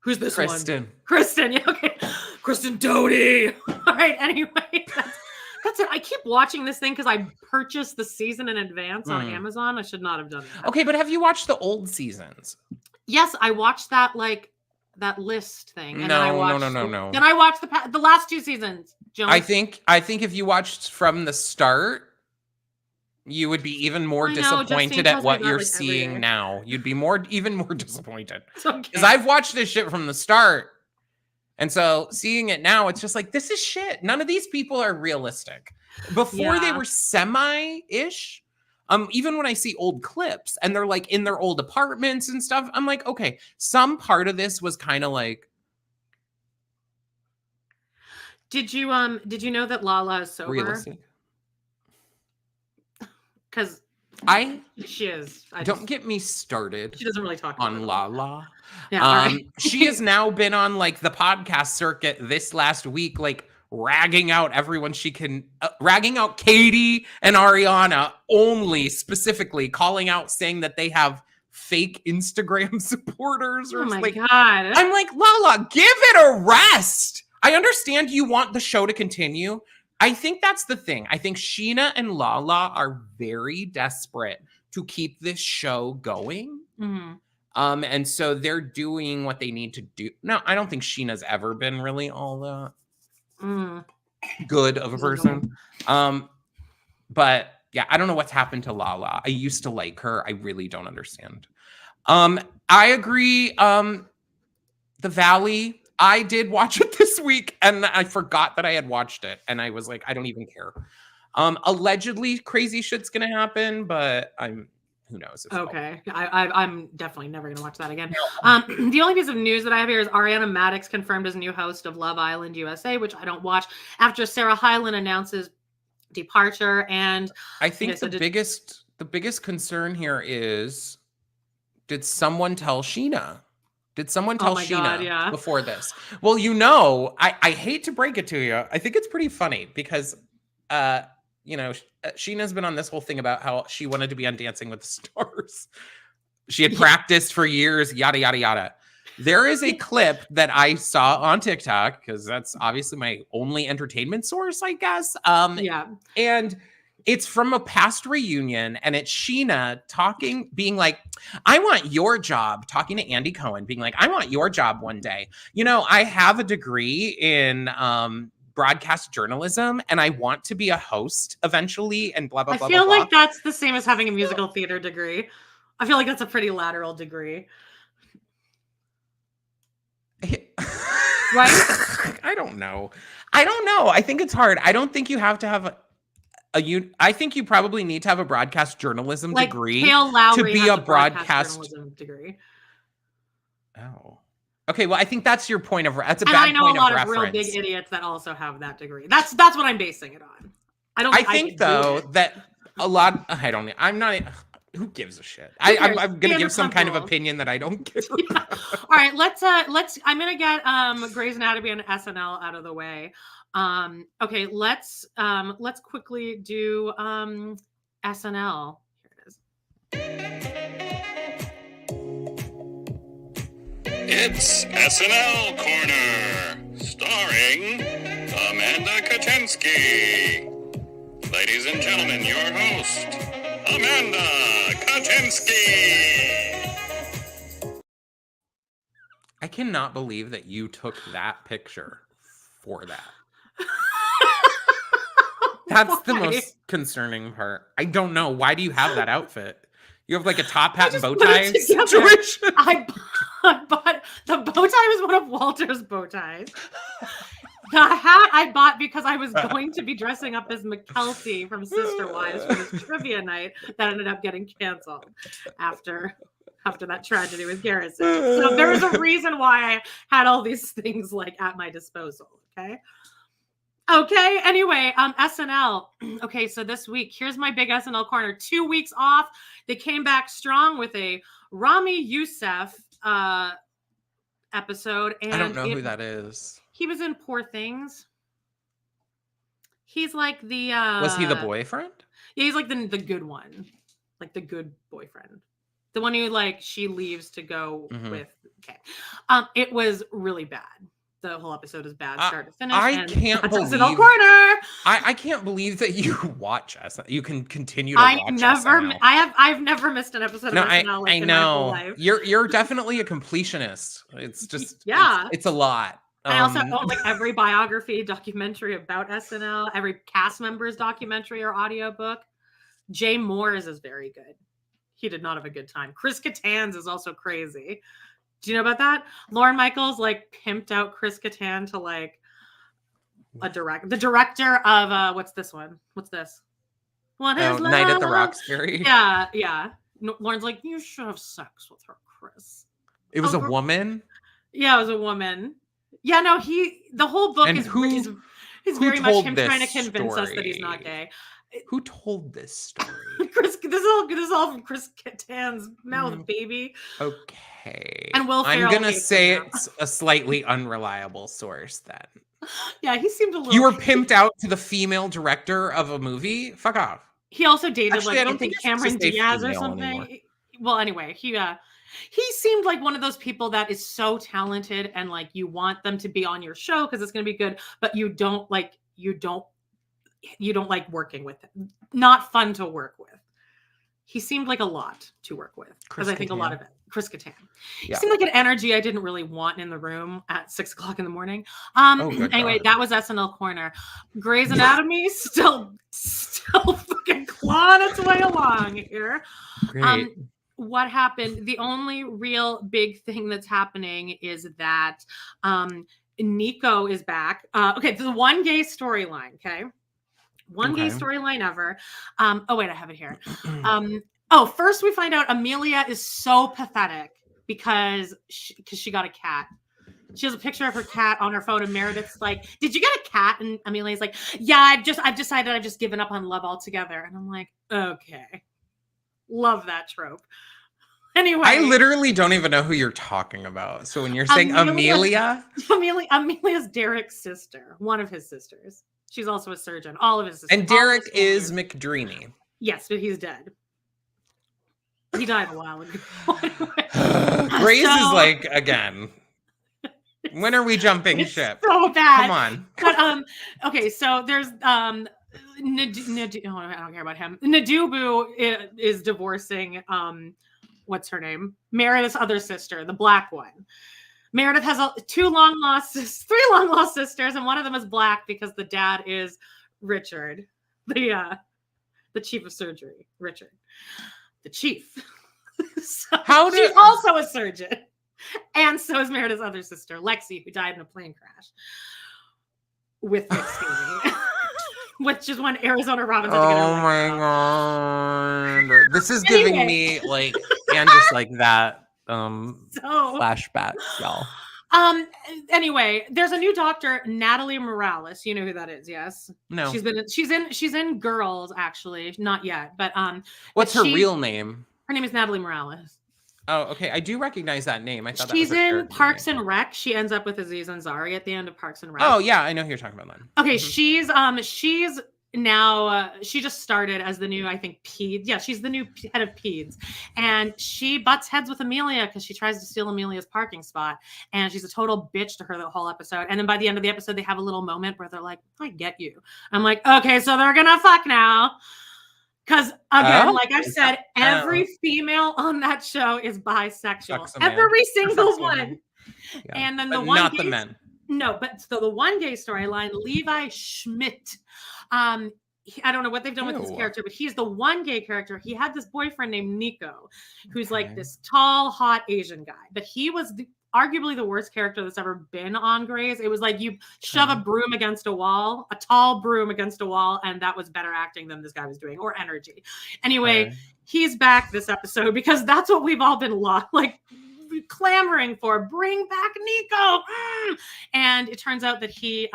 Who's this Kristen. one? Kristen. Yeah, okay. Kristen Doty. All right, anyway. That's it. I keep watching this thing because I purchased the season in advance on Amazon. I should not have done that. Okay, but have you watched the old seasons? Yes, I watched that list thing. And no. Then I watched the last 2 seasons. Jones. I think if you watched from the start, you would be even more disappointed at what you're seeing now. You'd be even more disappointed. Because I've watched this shit from the start. And so seeing it now, it's just like, this is shit. None of these people are realistic. Before they were semi-ish. Even when I see old clips and they're like in their old apartments and stuff, I'm like, okay, some part of this was kind of like. Did you know that Lala is sober? Realistic. Because she is. Don't get me started. She doesn't really talk on Lala. Yeah, she has now been on like the podcast circuit this last week, like ragging out everyone she can, ragging out Katie and Ariana only, specifically calling out, saying that they have fake Instagram supporters. Or oh my God. I'm like, Lala, give it a rest. I understand you want the show to continue. I think that's the thing. I think Scheana and Lala are very desperate to keep this show going. Mm-hmm. And so they're doing what they need to do. No, I don't think Sheena's ever been really all that good of a person. But yeah, I don't know what's happened to Lala. I used to like her. I really don't understand. I agree. The Valley, I did watch it this week and I forgot that I had watched it. And I was like, I don't even care. Allegedly crazy shit's going to happen, but who knows? Okay. I'm definitely never going to watch that again. The only piece of news that I have here is Ariana Madix confirmed as new host of Love Island USA, which I don't watch, after Sarah Hyland announces departure. And I think the biggest concern here is, did someone tell Scheana? Did someone tell Scheana before this? Well, I hate to break it to you. I think it's pretty funny because, Scheana's been on this whole thing about how she wanted to be on Dancing with the Stars. She had practiced for years, yada, yada, yada. There is a clip that I saw on TikTok, because that's obviously my only entertainment source, I guess. And it's from a past reunion, and it's Scheana talking, being like, I want your job, talking to Andy Cohen, being like, I want your job one day. I have a degree in broadcast journalism, and I want to be a host eventually, and blah, blah, blah, I feel blah, like that's the same as having a musical theater degree. I feel like that's a pretty lateral degree. Right? I don't know. I think it's hard. I don't think you have to have I think you probably need to have a broadcast journalism degree to be a broadcast journalism degree. Oh. Okay, well, I think that's your point of that's a and bad I know point a lot of of reference. real big idiots that also have that degree. That's what I'm basing it on. I think though that a lot. I'm not. Who gives a shit? cares? I'm gonna give some kind of Vanderpump Rules. opinion that I don't give. Yeah. All right, let's I'm gonna get Grey's Anatomy and SNL out of the way. Okay, let's quickly do SNL. Here it is. It's SNL Corner, starring Amanda Katinsky. Ladies and gentlemen, your host, Amanda Katinsky. I cannot believe that you took that picture for that. That's the most concerning part. I don't know. Why do you have that outfit? You have like a top hat and bow tie situation. I bought the bow tie was one of Walter's bow ties. The hat I bought because I was going to be dressing up as McKelty from Sister Wives for this trivia night that ended up getting canceled after that tragedy with Garrison. So there was a reason why I had all these things like at my disposal. Okay. Anyway, SNL. Okay, so this week, here's my big SNL corner. 2 weeks off. They came back strong with a Rami Youssef episode. And I don't know who that is. He was in Poor Things. He's like the Was he the boyfriend? Yeah, he's like the good one. Like the good boyfriend. The one who like she leaves to go with. Okay. It was really bad. The whole episode is bad, start to finish. I can't believe SNL corner. I can't believe that you watch SNL. You can continue to watch SNL. I've never missed an episode of SNL. Like, I in know. my whole life. You're definitely a completionist. It's just it's a lot. I also own like every biography documentary about SNL, every cast member's documentary or audiobook. Jay Moore's is very good. He did not have a good time. Chris Kattan's is also crazy. Do you know about that? Lorne Michaels like pimped out Chris Kattan to like the director of what's this one? What's this? What is Night at the Love? Roxbury. Yeah. Lorne's like, you should have sex with her, Chris. It was a woman. Yeah, it was a woman. Yeah, no, the whole book is very much him trying to convince us that he's not gay. Who told this story? This is all from Chris Kattan's mouth, baby. Okay. And Will Ferrell. I'm gonna say it's a slightly unreliable source then. Yeah, he seemed a little. You were pimped out to the female director of a movie? Fuck off. He also dated Actually, I don't think Cameron Diaz or something. Anymore. Well, anyway, he seemed like one of those people that is so talented and like you want them to be on your show because it's gonna be good, but you don't like working with him. Not fun to work with. He seemed like a lot to work with because I think a lot of it. Chris Kattan. He seemed like an energy I didn't really want in the room at 6:00 in the morning. Anyway, that was SNL Corner. Grey's Anatomy still fucking clawing its way along here. Great. What happened? The only real big thing that's happening is that Nico is back. Okay, the one gay storyline. Okay. One gay storyline ever. Oh, wait, I have it here. First we find out Amelia is so pathetic because she got a cat. She has a picture of her cat on her phone, and Meredith's like, "Did you get a cat?" And Amelia's like, "Yeah, I've decided I've just given up on love altogether." And I'm like, okay, love that trope. Anyway, I literally don't even know who you're talking about. So when you're saying Amelia's Derek's sister, one of his sisters. She's also a surgeon. All of his sisters. And Derek is McDreamy. Yes, but he's dead. He died a while ago. Grace is like, again, when are we jumping ship? So bad. Come on. But okay, so there's I don't care about him. Nadubu is divorcing what's her name? Meredith's other sister, the black one. Meredith has three long lost sisters, and one of them is black because the dad is Richard, the chief of surgery. Richard, the chief. She's also a surgeon, and so is Meredith's other sister, Lexi, who died in a plane crash with Nick which is when Arizona Robbins. Oh my god, this is giving me like, and just like that. Flashback, y'all. Anyway, there's a new doctor, Natalie Morales. You know who that is, yes? No. She's in Girls, actually. Not yet, but What's her real name? Her name is Natalie Morales. Oh, okay. I do recognize that name. I thought she's that was in Parks and Rec. She ends up with Aziz Ansari at the end of Parks and Rec. Oh yeah, I know who you're talking about then. Okay, she's now she just started as the new, I think, peds. Yeah, she's the new head of peds, and she butts heads with Amelia because she tries to steal Amelia's parking spot, and she's a total bitch to her the whole episode. And then by the end of the episode, they have a little moment where they're like, "I get you." I'm like, okay, so they're gonna fuck now. Because again, like I've said, every female on that show is bisexual. Every single one. Yeah. And then the one not the men. No, but so the one gay storyline, Levi Schmidt. I don't know what they've done with his character, but he's the one gay character. He had this boyfriend named Nico, who's like this tall, hot Asian guy. But he was arguably the worst character that's ever been on Grey's. It was like you shove a broom against a wall, a tall broom against a wall, and that was better acting than this guy was doing, or energy. Anyway, he's back this episode because that's what we've all been clamoring for. Bring back Nico. And it turns out that he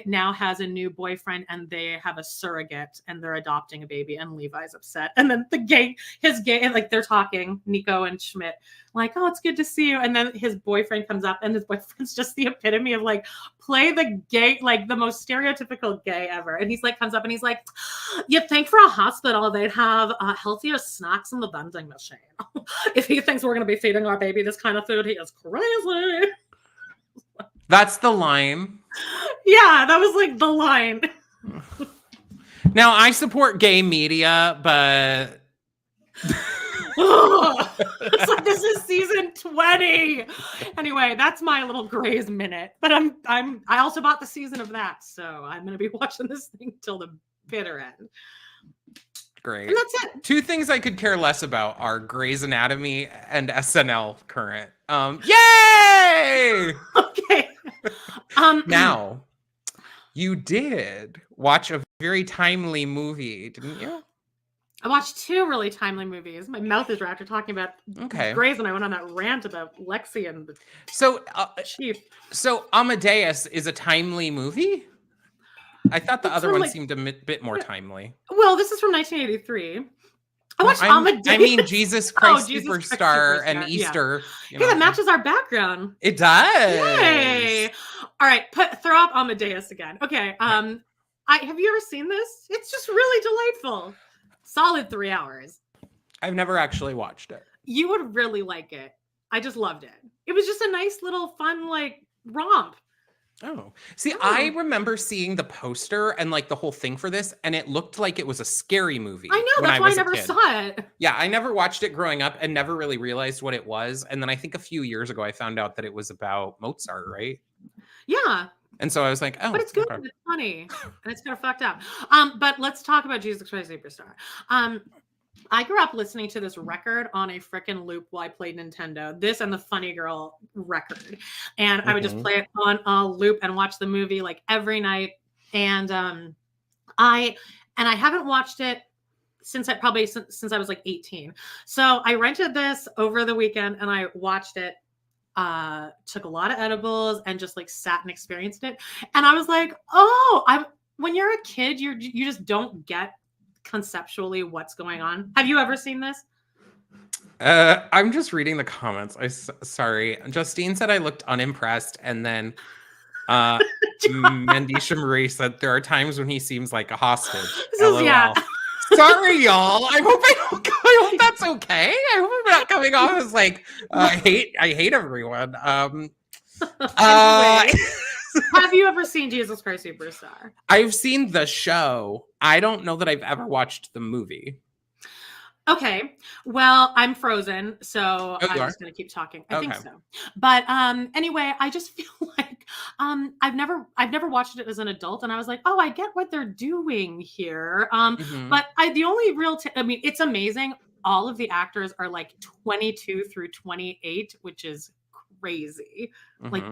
now has a new boyfriend, and they have a surrogate, and they're adopting a baby, and Levi's upset. And then his gay, like they're talking, Nico and Schmidt, like, oh, it's good to see you. And then his boyfriend comes up, and his boyfriend's just the epitome of like, play the gay, like the most stereotypical gay ever. And he's like, comes up and he's like, you'd think for a hospital they'd have healthier snacks in the vending machine. If he thinks we're going to be feeding our baby this kind of food, he is crazy. That's the line. Yeah, that was like the line. Now, I support gay media, but it's like, this is season 20. Anyway, that's my little Grey's minute. But I also bought the season of that, so I'm going to be watching this thing till the bitter end. Great. And that's it. Two things I could care less about are Grey's Anatomy and SNL current. Yay! Okay. Now, you did watch a very timely movie, didn't you? I watched two really timely movies. My mouth is dry after talking about Grey's, and I went on that rant about Lexi and the chief. So Amadeus is a timely movie? I thought the other one seemed a bit more timely. Well, this is from 1983. I watched Amadeus. I mean, Jesus Christ Superstar and Easter. Yeah, that matches our background. It does. Yay! All right, throw up Amadeus again. Okay. Have you ever seen this? It's just really delightful. Solid 3 hours. I've never actually watched it. You would really like it. I just loved it. It was just a nice little fun romp. Oh, see, I remember seeing the poster and like the whole thing for this, and it looked like it was a scary movie. I know, that's why I never saw it. Yeah, I never watched it growing up and never really realized what it was. And then I think a few years ago, I found out that it was about Mozart, right? Yeah. And so I was like, oh. But it's good. Okay. It's funny. And it's kind of fucked up. But let's talk about Jesus Christ Superstar. I grew up listening to this record on a frickin' loop while I played Nintendo. This and the Funny Girl record. And I would just play it on a loop and watch the movie like every night. And I haven't watched it since I was like 18. So I rented this over the weekend and I watched it. Took a lot of edibles and just like sat and experienced it. And I was like, when you're a kid, you just don't get conceptually what's going on. Have you ever seen this? I'm just reading the comments. Sorry. Justine said I looked unimpressed, and then Mandisha Marie said there are times when he seems like a hostage. LOL. Yeah. Sorry, y'all. I hope that's okay. I hope I'm not coming off as like I hate everyone. Have you ever seen Jesus Christ Superstar? I've seen the show. I don't know that I've ever watched the movie. Okay. Well, I'm frozen, so I'm just going to keep talking. I think so. But anyway, I just feel like I've never watched it as an adult, and I was like, oh, I get what they're doing here. But the only real it's amazing. All of the actors are like 22 through 28, which is crazy. Like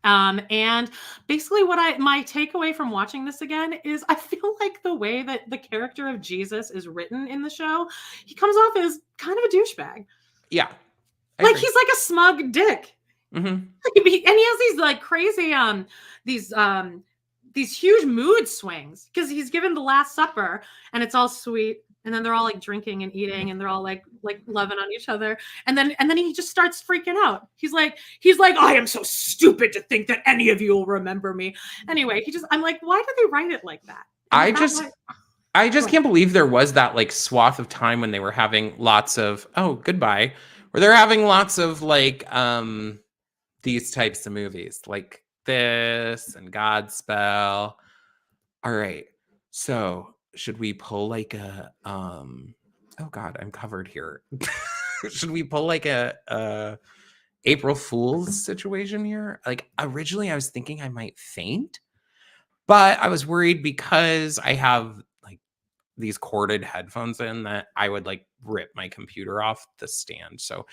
and basically my takeaway from watching this again is I feel like the way that the character of Jesus is written in the show, he comes off as kind of a douchebag. Yeah. Like he's like a smug dick. Mm-hmm. And he has these like crazy these huge mood swings because he's given the Last Supper and it's all sweet, and then they're all like drinking and eating and they're all like loving on each other, and then he just starts freaking out. He's like I am so stupid to think that any of you will remember me. Anyway, I'm like, why did they write it like that? I just can't believe there was that like swath of time when they were having lots of where they're having lots of like these types of movies like this and Godspell. All right, so should we pull like a oh god, I'm covered here. Should we pull like a April Fool's situation here? Like originally I was thinking I might faint, but I was worried because I have like these corded headphones in that I would like rip my computer off the stand. So,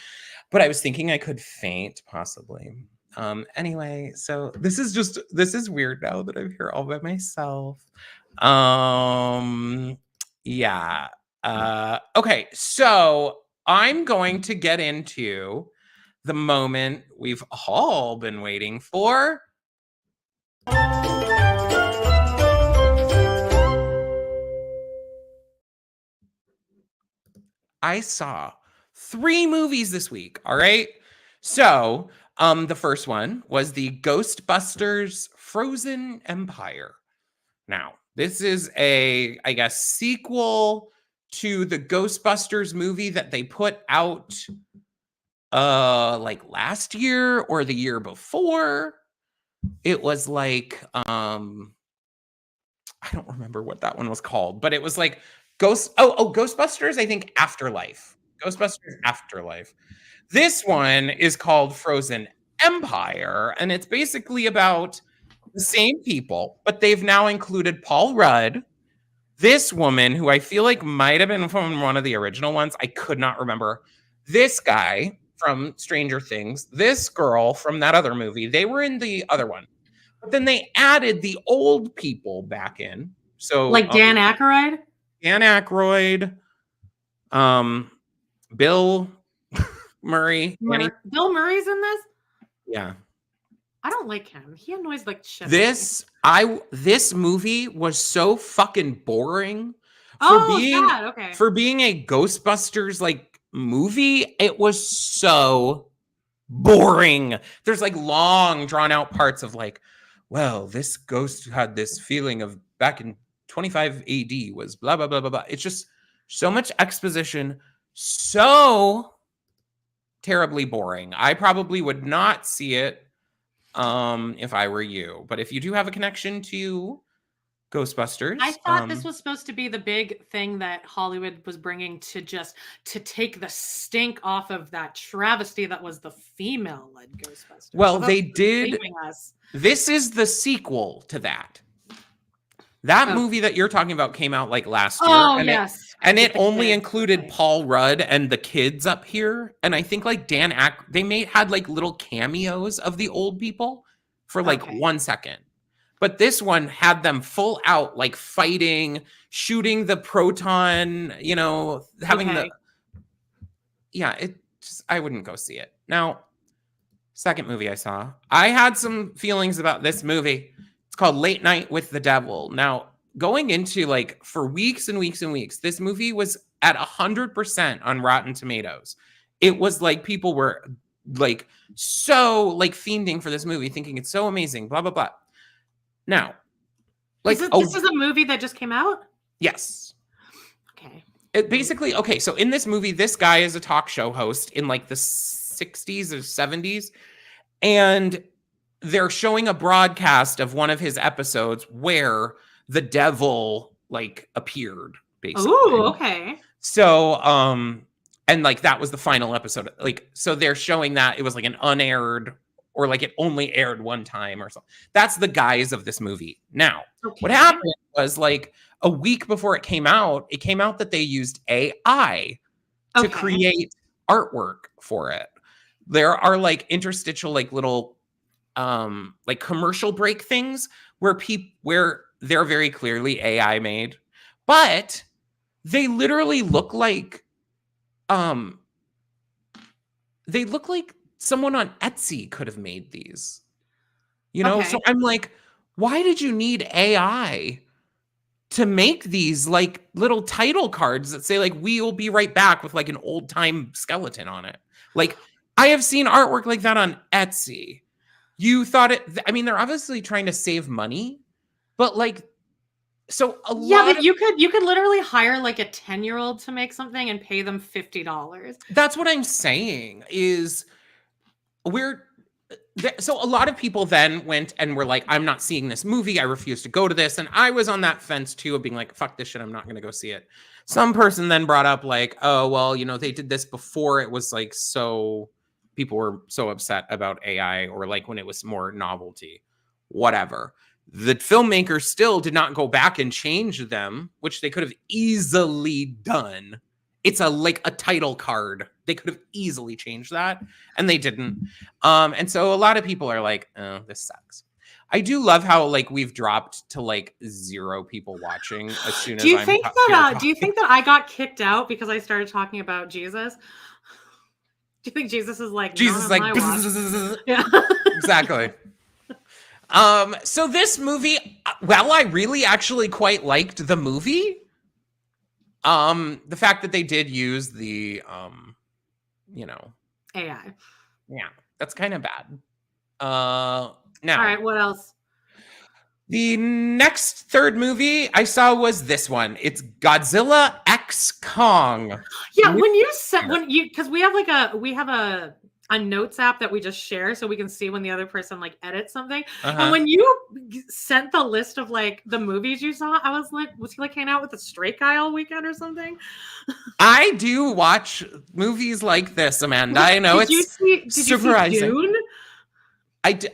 but I was thinking I could faint possibly. Anyway, so this is weird now that I'm here all by myself. Yeah. Okay, so I'm going to get into the moment we've all been waiting for. I saw 3 movies this week. All right. So the first one was the Ghostbusters Frozen Empire. Now, this is I guess, sequel to the Ghostbusters movie that they put out like last year or the year before. It was like I don't remember what that one was called, but it was like Ghostbusters, I think Afterlife. Ghostbusters Afterlife. This one is called Frozen Empire, and it's basically about the same people, but they've now included Paul Rudd, this woman who I feel like might have been from one of the original ones. I could not remember. This guy from Stranger Things, this girl from that other movie. They were in the other one, but then they added the old people back in. So like Dan Aykroyd? Dan Aykroyd, Bill Murray. Bill Murray's in this? Yeah. I don't like him. He annoys like shit. This movie was so fucking boring. For being a Ghostbusters like movie, it was so boring. There's like long drawn out parts of like, well, this ghost had this feeling of back in 25 AD was blah blah blah blah blah. It's just so much exposition, so terribly boring. I probably would not see it if I were you. But if you do have a connection to Ghostbusters, I thought this was supposed to be the big thing that Hollywood was bringing to take the stink off of that travesty that was the female-led Ghostbusters. Well, they did. This is the sequel to that. That movie that you're talking about came out like last year. Oh, yes. It only included Paul Rudd and the kids up here. And I think like they had like little cameos of the old people for like 1 second. But this one had them full out, like fighting, shooting the proton, having I wouldn't go see it. Now, second movie I saw, I had some feelings about this movie. It's called Late Night with the Devil. Now, going into like for weeks and weeks and weeks, this movie was at 100% on Rotten Tomatoes. It was like people were like so like fiending for this movie, thinking it's so amazing, blah, blah, blah. Now, like this is a movie that just came out? Yes. Okay. So in this movie, this guy is a talk show host in like the 60s or 70s. And they're showing a broadcast of one of his episodes where the devil like appeared, basically. Oh, okay. So, and like that was the final episode. Like, so they're showing that it was like an unaired or like it only aired one time or something. That's the guise of this movie. Now, what happened was like a week before it came out that they used AI to create artwork for it. There are like interstitial, like little like commercial break things where they're very clearly AI made, but they literally look like someone on Etsy could have made these. You know, so I'm like, why did you need AI to make these like little title cards that say like, we will be right back with like an old time skeleton on it? Like, I have seen artwork like that on Etsy. You thought it, I mean, they're obviously trying to save money, but like, so but you could literally hire like a 10-year-old to make something and pay them $50. That's what I'm saying is so a lot of people then went and were like, I'm not seeing this movie. I refuse to go to this. And I was on that fence too of being like, fuck this shit. I'm not going to go see it. Some person then brought up like, oh, well, you know, they did this before it was like, so people were so upset about AI or like when it was more novelty, whatever. The filmmakers still did not go back and change them, which they could have easily done. It's like a title card. They could have easily changed that, and they didn't. And so a lot of people are like, oh, this sucks. I do love how like we've dropped to like 0 people watching as soon as do you think that I got kicked out because I started talking about Jesus? Do you think Jesus is like yeah. Exactly. So this movie, well, I really actually quite liked the movie. The fact that they did use the you know, AI. Yeah, that's kind of bad. Now, all right, what else? The next third movie I saw was this one. It's Godzilla X Kong. Yeah, because we have a notes app that we just share so we can see when the other person like edits something. And when you sent the list of like the movies you saw, I was like, was he like hanging out with a straight guy all weekend or something? I do watch movies like this, Amanda. I know did you see Dune?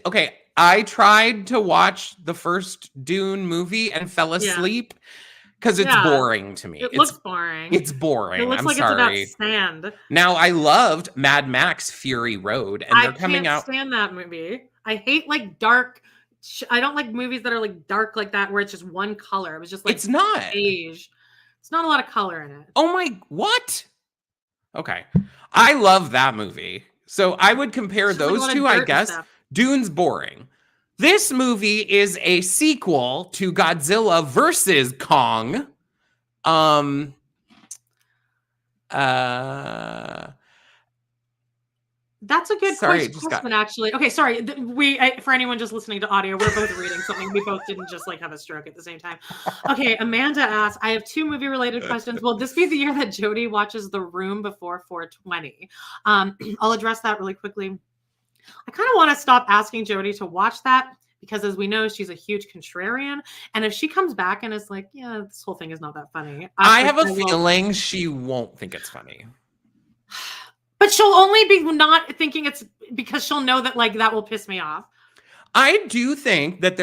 Okay. I tried to watch the first Dune movie and fell asleep because it's boring to me. It looks boring. It's boring. It looks like sorry. It's about sand. Now, I loved Mad Max Fury Road, and they're coming out. I can't stand that movie. I hate like dark. I don't like movies that are like dark like that where it's just one color. It was just like it's not beige. It's not a lot of color in it. Oh my, what? Okay, I love that movie. So I would compare those two, I guess. Dune's boring. This movie is a sequel to Godzilla versus Kong. That's a good question, actually. Okay, sorry. For anyone just listening to audio, we're both reading something. We both didn't just like have a stroke at the same time. Okay, Amanda asks, I have 2 movie-related questions. Will this be the year that Jody watches The Room before 420? I'll address that really quickly. I kind of want to stop asking Jody to watch that because, as we know, she's a huge contrarian. And if she comes back and is like, yeah, this whole thing is not that funny. I have a feeling she won't think it's funny. But she'll only be not thinking it's because she'll know that like that will piss me off. I do think that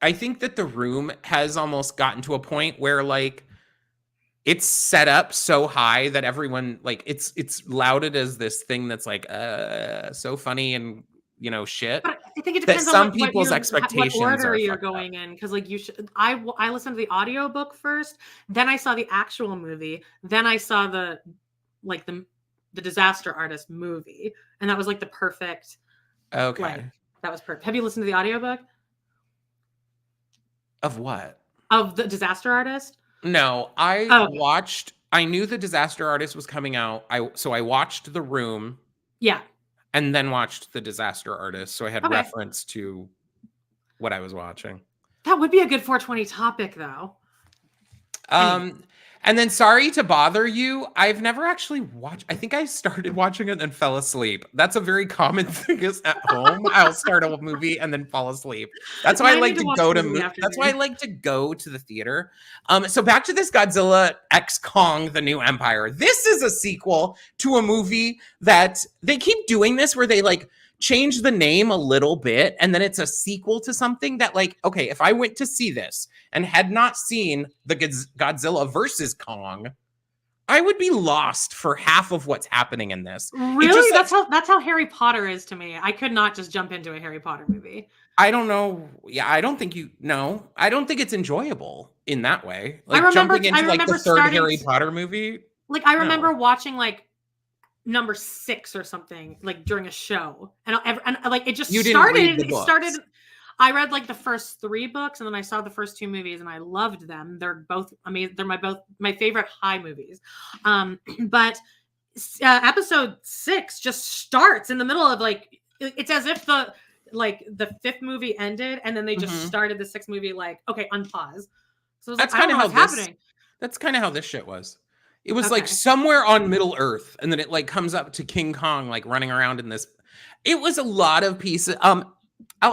I think that The Room has almost gotten to a point where like it's set up so high that everyone like it's lauded as this thing that's like so funny and you know shit. But I think it depends that some on people's expectations what order are you're going in because like you should. I listened to the audiobook first, then I saw the actual movie, then I saw the Disaster Artist movie, and that was like the perfect. Okay, like, that was perfect. Have you listened to the audiobook? Of what? Of the Disaster Artist? No, I watched. I knew the Disaster Artist was coming out. So I watched The Room. Yeah. And then watched the Disaster Artist, so I had reference to what I was watching. That would be a good 420 topic, though. And then, sorry to bother you, I've never actually watched. I think I started watching it and fell asleep. That's a very common thing. Is at home, I'll start a movie and then fall asleep. That's why I like to go to. That's why I like to go to the theater. So back to this Godzilla X Kong: The New Empire. This is a sequel to a movie that they keep doing this, where they like change the name a little bit and then it's a sequel to something that like, okay, if I went to see this and had not seen the Godzilla versus Kong, I would be lost for half of what's happening in this. Really? That's how Harry Potter is to me. I could not just jump into a Harry Potter movie. I don't know. Yeah, I don't think I don't think it's enjoyable in that way. Like jumping into like the third Harry Potter movie. Like I remember watching like number 6 or something, like during a show, and like it just You didn't started. read the It books. started. I read like the first 3 books, and then I saw the first 2 movies, and I loved them. They're both amazing. They're my favorite high movies. But episode 6 just starts in the middle of like it's as if the 5th movie ended, and then they just started the 6th movie. Like, okay, unpause. So That's like, kind of how happening. That's kind of how this shit was. It was like somewhere on Middle Earth, and then it like comes up to King Kong, like running around in this. It was a lot of pieces.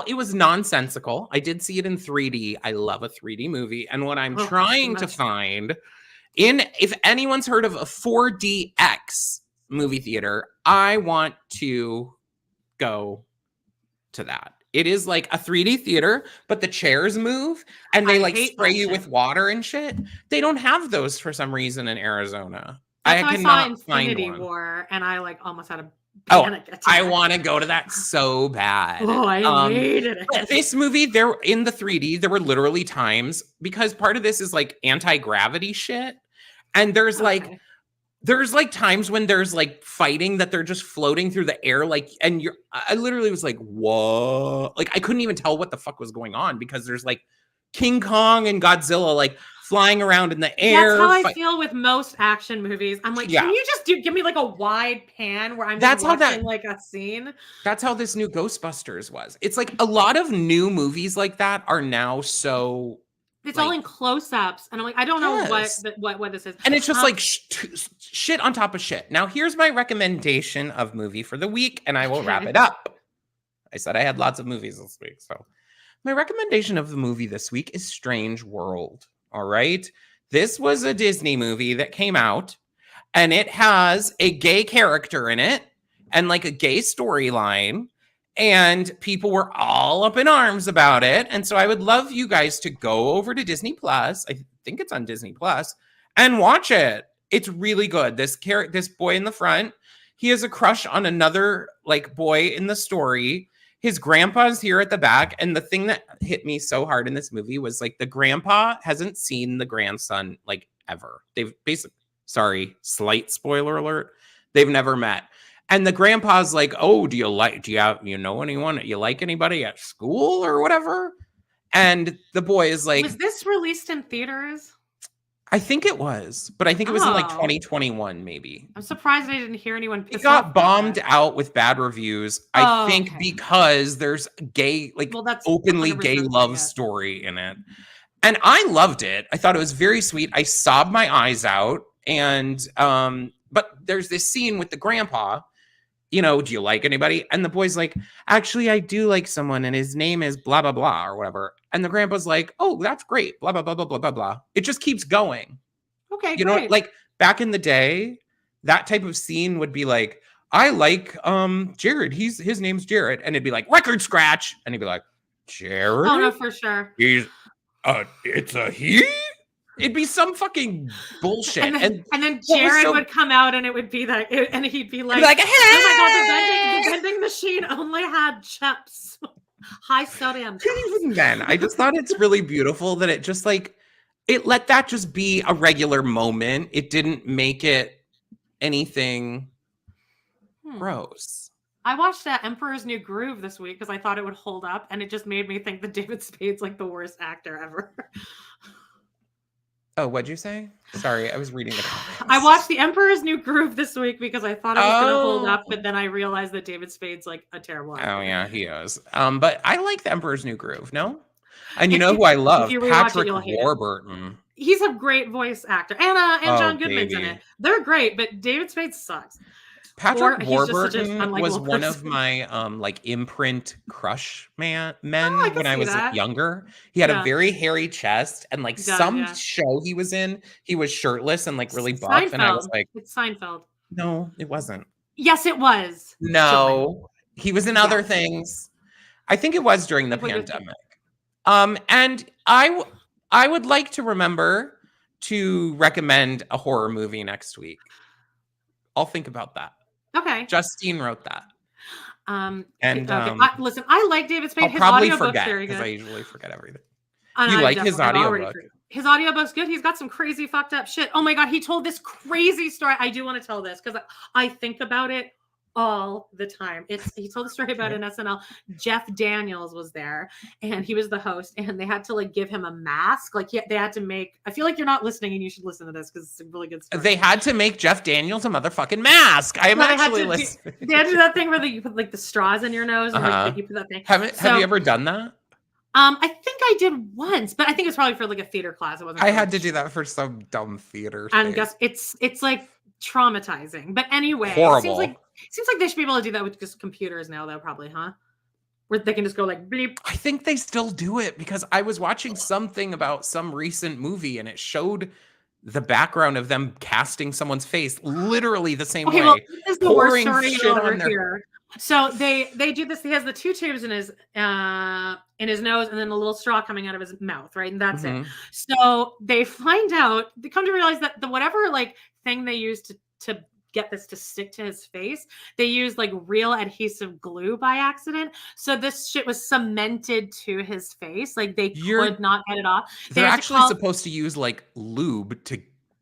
It was nonsensical. I did see it in 3D. I love a 3D movie. And what I'm trying to find if anyone's heard of a 4DX movie theater, I want to go to that. It is like a 3D theater, but the chairs move and they like spray you with water and shit. They don't have those for some reason in Arizona. I cannot Infinity find one. War, and I like almost had a panic attack. I want to go to that so bad. Oh, I hated it. This movie, there in the 3D, there were literally times, because part of this is like anti-gravity shit, and there's like times when there's like fighting that they're just floating through the air, like, and I literally was like, whoa, like I couldn't even tell what the fuck was going on, because there's like King Kong and Godzilla like flying around in the air. That's how I feel with most action movies. I'm like, can you just give me like a wide pan where I'm just watching like a scene? That's how this new Ghostbusters was. It's like a lot of new movies like that are now so. It's all in close-ups, and I'm like, I don't know what this is. And it's just like shit on top of shit. Now, here's my recommendation of movie for the week, and I will wrap it up. I said I had lots of movies this week, so my recommendation of the movie this week is Strange World. All right. This was a Disney movie that came out, and it has a gay character in it and like a gay storyline, and people were all up in arms about it. And so I would love you guys to go over to Disney Plus. I think it's on Disney Plus, and watch it. It's really good. This boy in the front, he has a crush on another like boy in the story. His grandpa's here at the back. And the thing that hit me so hard in this movie was like the grandpa hasn't seen the grandson like ever. They've basically, slight spoiler alert, they've never met. And the grandpa's like, oh, do you know anyone? You like anybody at school or whatever? And the boy is like, was this released in theaters? I think it was, but I think it was in like 2021, maybe. I'm surprised I didn't hear anyone. It got bombed out with bad reviews. I think because there's gay, like openly gay love story in it. And I loved it. I thought it was very sweet. I sobbed my eyes out. And, but there's this scene with the grandpa, do you like anybody? And the boy's like, actually, I do like someone, and his name is blah, blah, blah, or whatever. And the grandpa's like, oh, that's great. Blah, blah, blah, blah, blah, blah, blah. It just keeps going. Okay. You know, like back in the day, that type of scene would be like, I like Jared. His name's Jared. And it'd be like, record scratch. And he'd be like, Jared? Oh, no, for sure. It's a he? It'd be some fucking bullshit. And then Jared would come out, and it would be that, and he'd be like, hey! Oh my God, the vending machine only had chips. High sodium. Even then, I just thought it's really beautiful that it just like, it let that just be a regular moment. It didn't make it anything gross. I watched Emperor's New Groove this week because I thought it would hold up, and it just made me think that David Spade's like the worst actor ever. Oh, what'd you say? Sorry, I was reading it. I watched The Emperor's New Groove this week because I thought it was going to hold up, but then I realized that David Spade's like a terrible actor. Oh yeah, he is. But I like The Emperor's New Groove. No, and you know who I love? Patrick Warburton. He's a great voice actor. Anna and John Goodman's in it. They're great, but David Spade sucks. Patrick Warburton was one of my like imprint crush men when I was younger. He had a very hairy chest, and like some show he was in, he was shirtless and like really buff. Seinfeld. And I was like, it's Seinfeld. No, it wasn't. Yes, it was. No, he was in other things. I think it was during the pandemic. And I would like to remember to recommend a horror movie next week. I'll think about that. Okay. Justine wrote that. Listen, I like David Spade. I'll his probably audiobook's forget very good. because I usually forget everything. You like his audiobook? his audiobook's good. He's got some crazy fucked up shit. Oh my God, he told this crazy story. I do want to tell this because I think about it all the time. He told a story about an SNL. Jeff Daniels was there and he was the host, and they had to like give him a mask. Like they had to make, I feel like you're not listening and you should listen to this because it's a really good story. They had to make Jeff Daniels a motherfucking mask. I am actually listening. They had to do that thing where you put like the straws in your nose and like, you put that thing. Have you ever done that? I think I did once, but I think it's probably for like a theater class. It wasn't. I had to do that for some dumb theater. And guess it's like traumatizing. But anyway, horrible. It seems like they should be able to do that with just computers now, though, probably, huh? Where they can just go like bleep. I think they still do it because I was watching something about some recent movie and it showed the background of them casting someone's face literally the same way. Well, this is the worst story shit on their here. So they do this. He has the 2 tubes in his nose, and then a little straw coming out of his mouth, right? And that's it. So they find out, they come to realize that the whatever like thing they used to get this to stick to his face, they used like real adhesive glue by accident. So this shit was cemented to his face. Like they could not get it off. They're actually supposed to use like lube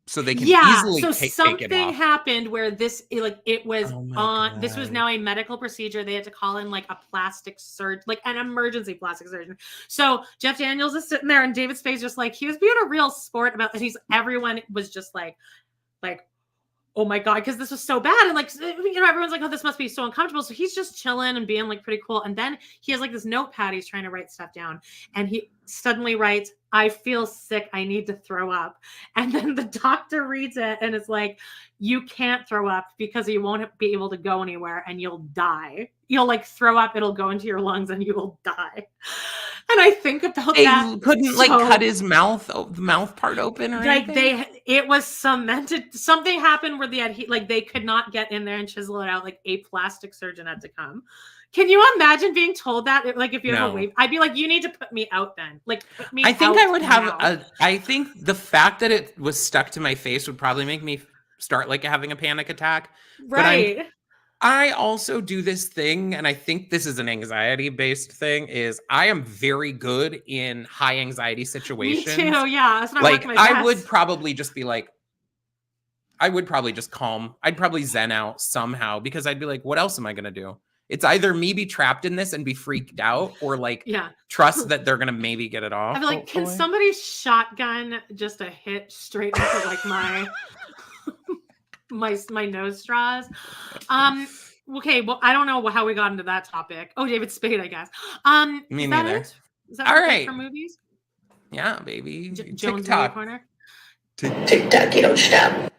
so they can easily take it off. So something happened where this was this was now a medical procedure. They had to call in like a plastic surgeon, like an emergency plastic surgeon. So Jeff Daniels is sitting there and David Spade's just like, he was being a real sport about it. Everyone was just like, oh my God, because this was so bad. And like, everyone's like, oh, this must be so uncomfortable. So he's just chilling and being like pretty cool. And then he has like this notepad. He's trying to write stuff down. And he suddenly writes, I feel sick. I need to throw up. And then the doctor reads it and it's like, you can't throw up because you won't be able to go anywhere and you'll die. You'll like throw up. It'll go into your lungs and you will die. And I think about that. They couldn't like cut his mouth, the mouth part open or anything? It was cemented. Something happened where they could not get in there and chisel it out. Like a plastic surgeon had to come. Can you imagine being told that? Like if you have a wave, I'd be like, you need to put me out then. Like put me out. I think I would have I think the fact that it was stuck to my face would probably make me start like having a panic attack. Right. But I also do this thing, and I think this is an anxiety-based thing, is I am very good in high anxiety situations. Me too, yeah. That's what like, I would probably just be like, I would probably just calm. I'd probably zen out somehow because I'd be like, what else am I going to do? It's either me be trapped in this and be freaked out or like trust that they're going to maybe get it off. I'd be like, can somebody shotgun just a hit straight into like my nose straws? Okay, well, I don't know how we got into that topic. Oh, David Spade, I guess. Me neither. Is that all right for movies? Yeah, baby. Jones TikTok corner. TikTok, you don't stop.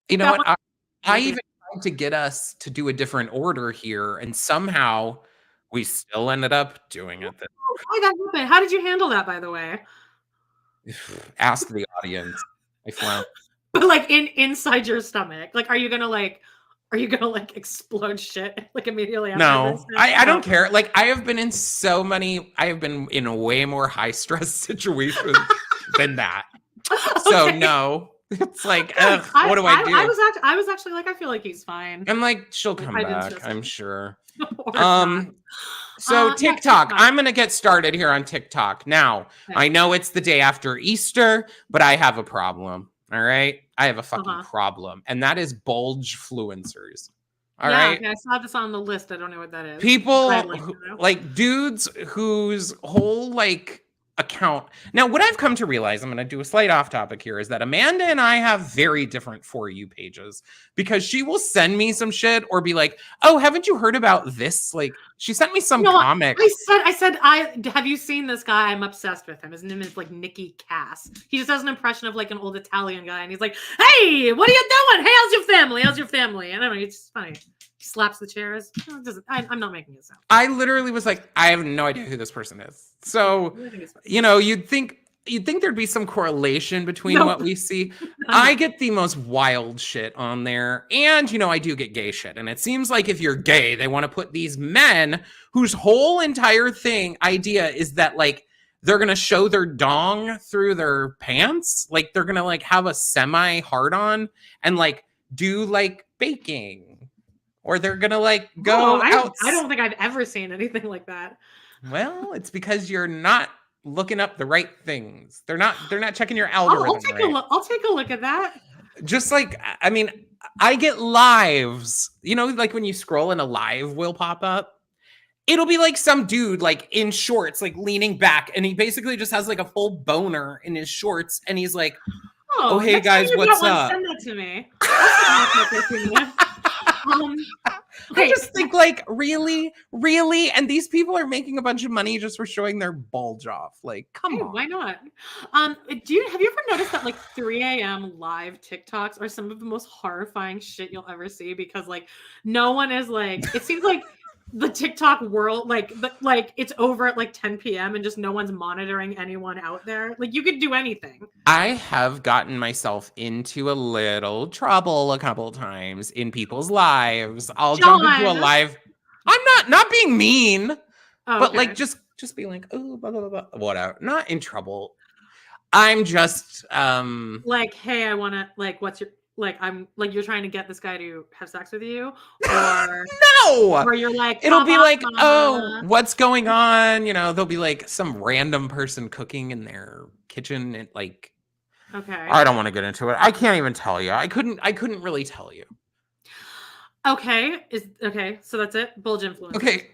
You know what? I even tried to get us to do a different order here, and somehow we still ended up doing it. How did that happen? How did you handle that, by the way? Ask the audience. I found. But like inside your stomach, like, are you gonna explode shit like immediately after no, this? I don't care. Like I have been in way more high stress situations than that. So no. It's like, what do I do? I was actually like, I feel like he's fine. I'm like, she'll come back, I'm sure. So TikTok, I'm going to get started here on TikTok. Now, I know it's the day after Easter, but I have a problem. All right. I have a fucking problem. And that is bulge fluencers. All right. Okay, I saw this on the list. I don't know what that is. People like dudes whose whole like account. Now, what I've come to realize, I'm going to do a slight off topic here, is that Amanda and I have very different For You pages because she will send me some shit or be like, oh, haven't you heard about this? Like she sent me some comic. I said, have you seen this guy? I'm obsessed with him. His name is like Nicky Cass. He just has an impression of like an old Italian guy. And he's like, hey, what are you doing? Hey, how's your family? How's your family? And I don't know, it's just funny. He slaps the chairs. I'm not making it sound. I literally was like, I have no idea who this person is. So, you know, you'd think there'd be some correlation between what we see. I get the most wild shit on there. And, you know, I do get gay shit. And it seems like if you're gay, they want to put these men whose whole entire idea is that like, they're going to show their dong through their pants. Like they're going to like have a semi hard on and like do like baking. Or they're going to like go out. I don't think I've ever seen anything like that. Well, it's because you're not looking up the right things. They're not checking your algorithm. I'll take a look at that. Just like, I mean, I get lives. You know, like when you scroll and a live will pop up. It'll be like some dude like in shorts, like leaning back, and he basically just has like a full boner in his shorts, and he's like, "Oh, hey guys, what's up?" Send that to me. I just think like, really, and these people are making a bunch of money just for showing their bulge off. Like, come on, why not? Have you ever noticed that like 3 a.m. live TikToks are some of the most horrifying shit you'll ever see? Because like no one is like, it seems like the TikTok world, like it's over at like 10 p.m. and just no one's monitoring anyone out there. Like you could do anything. I have gotten myself into a little trouble a couple times in people's lives. I'll jump into a live. I'm not being mean, but like just being like, oh, blah, blah, blah, whatever. Not in trouble. I'm just like, hey, I want to like, what's your like? I'm like, you're trying to get this guy to have sex with you, or no, or you're like, it'll be like, mama. oh, what's going on? You know, there'll be like some random person cooking in their kitchen and like, okay, I don't want to get into it. I can't even tell you. I couldn't really tell you. Okay, so that's it. Bulge influence. Okay,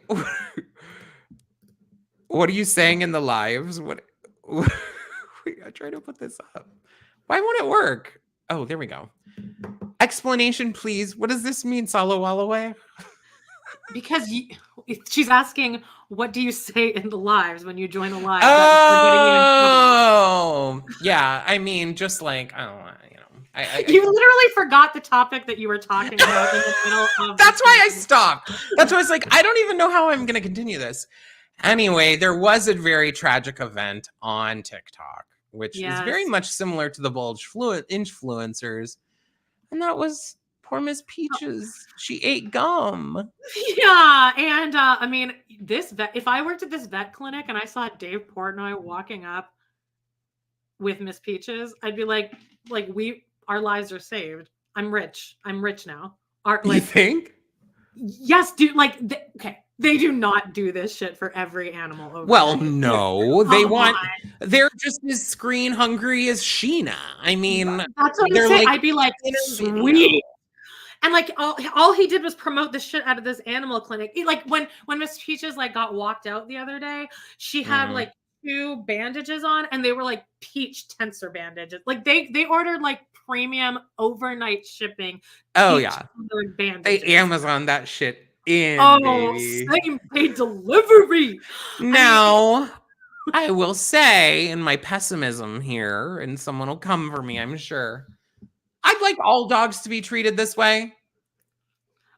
what are you saying in the lives? What? I try to put this up. Why won't it work? Oh, there we go. Explanation, please. What does this mean, Salo Wallaway? Because she's asking, what do you say in the lives when you join the live? Oh, yeah. I mean, just like, I don't know, you know. You literally forgot the topic that you were talking about in the middle of. That's why I stopped. That's why I was like, I don't even know how I'm going to continue this. Anyway, there was a very tragic event on TikTok, which is very much similar to the bulge influencers. And that was poor Miss Peaches. She ate gum. Yeah. And I mean, this vet, if I worked at this vet clinic and I saw Dave Portnoy walking up with Miss Peaches, I'd be like our lives are saved. I'm rich now. You think? Yes, dude. Like, okay. They do not do this shit for every animal over. Well, no, they're just as screen hungry as Scheana. I mean, that's what I'm saying. Like, I'd be like, sweet. And like all he did was promote the shit out of this animal clinic. Like when Miss Peaches like got walked out the other day, she had like 2 bandages on, and they were like peach tensor bandages. Like they ordered like premium overnight shipping. Oh yeah, bandages. They Amazon that shit. Baby. Same day delivery. Now, I will say, in my pessimism here, and someone will come for me, I'm sure. I'd like all dogs to be treated this way.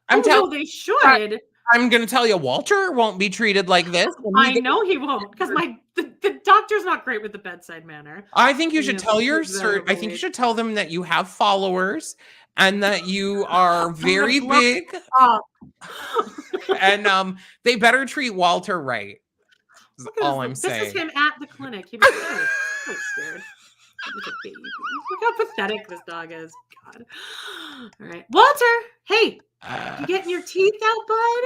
They should. I'm going to tell you, Walter won't be treated like this. I know he won't, because the doctor's not great with the bedside manner. I think you should tell I think you should tell them that you have followers and that you are very big. And they better treat Walter right. Is all I'm saying. This is him at the clinic. He was so scared. Look how pathetic this dog is. God. All right, Walter. Hey, you getting your teeth out, bud?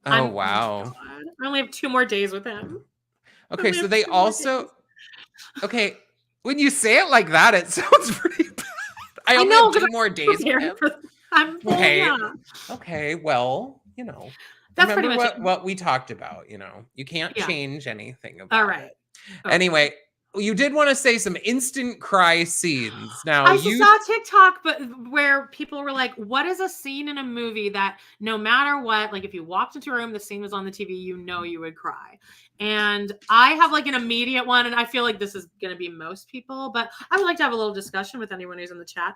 Oh wow! I only have 2 more days with him. Okay, so they also. Okay, when you say it like that, it sounds pretty bad. I only have 2 more days with him. Okay. Yeah. Okay. Well, you know, that's pretty much what we talked about. You know, you can't change anything about all right. it. Okay. Anyway, you did want to say some instant cry scenes. Now I saw TikTok, but where people were like, "What is a scene in a movie that no matter what, like if you walked into a room, the scene was on the TV, you know you would cry?" And I have like an immediate one, and I feel like this is going to be most people, but I would like to have a little discussion with anyone who's in the chat.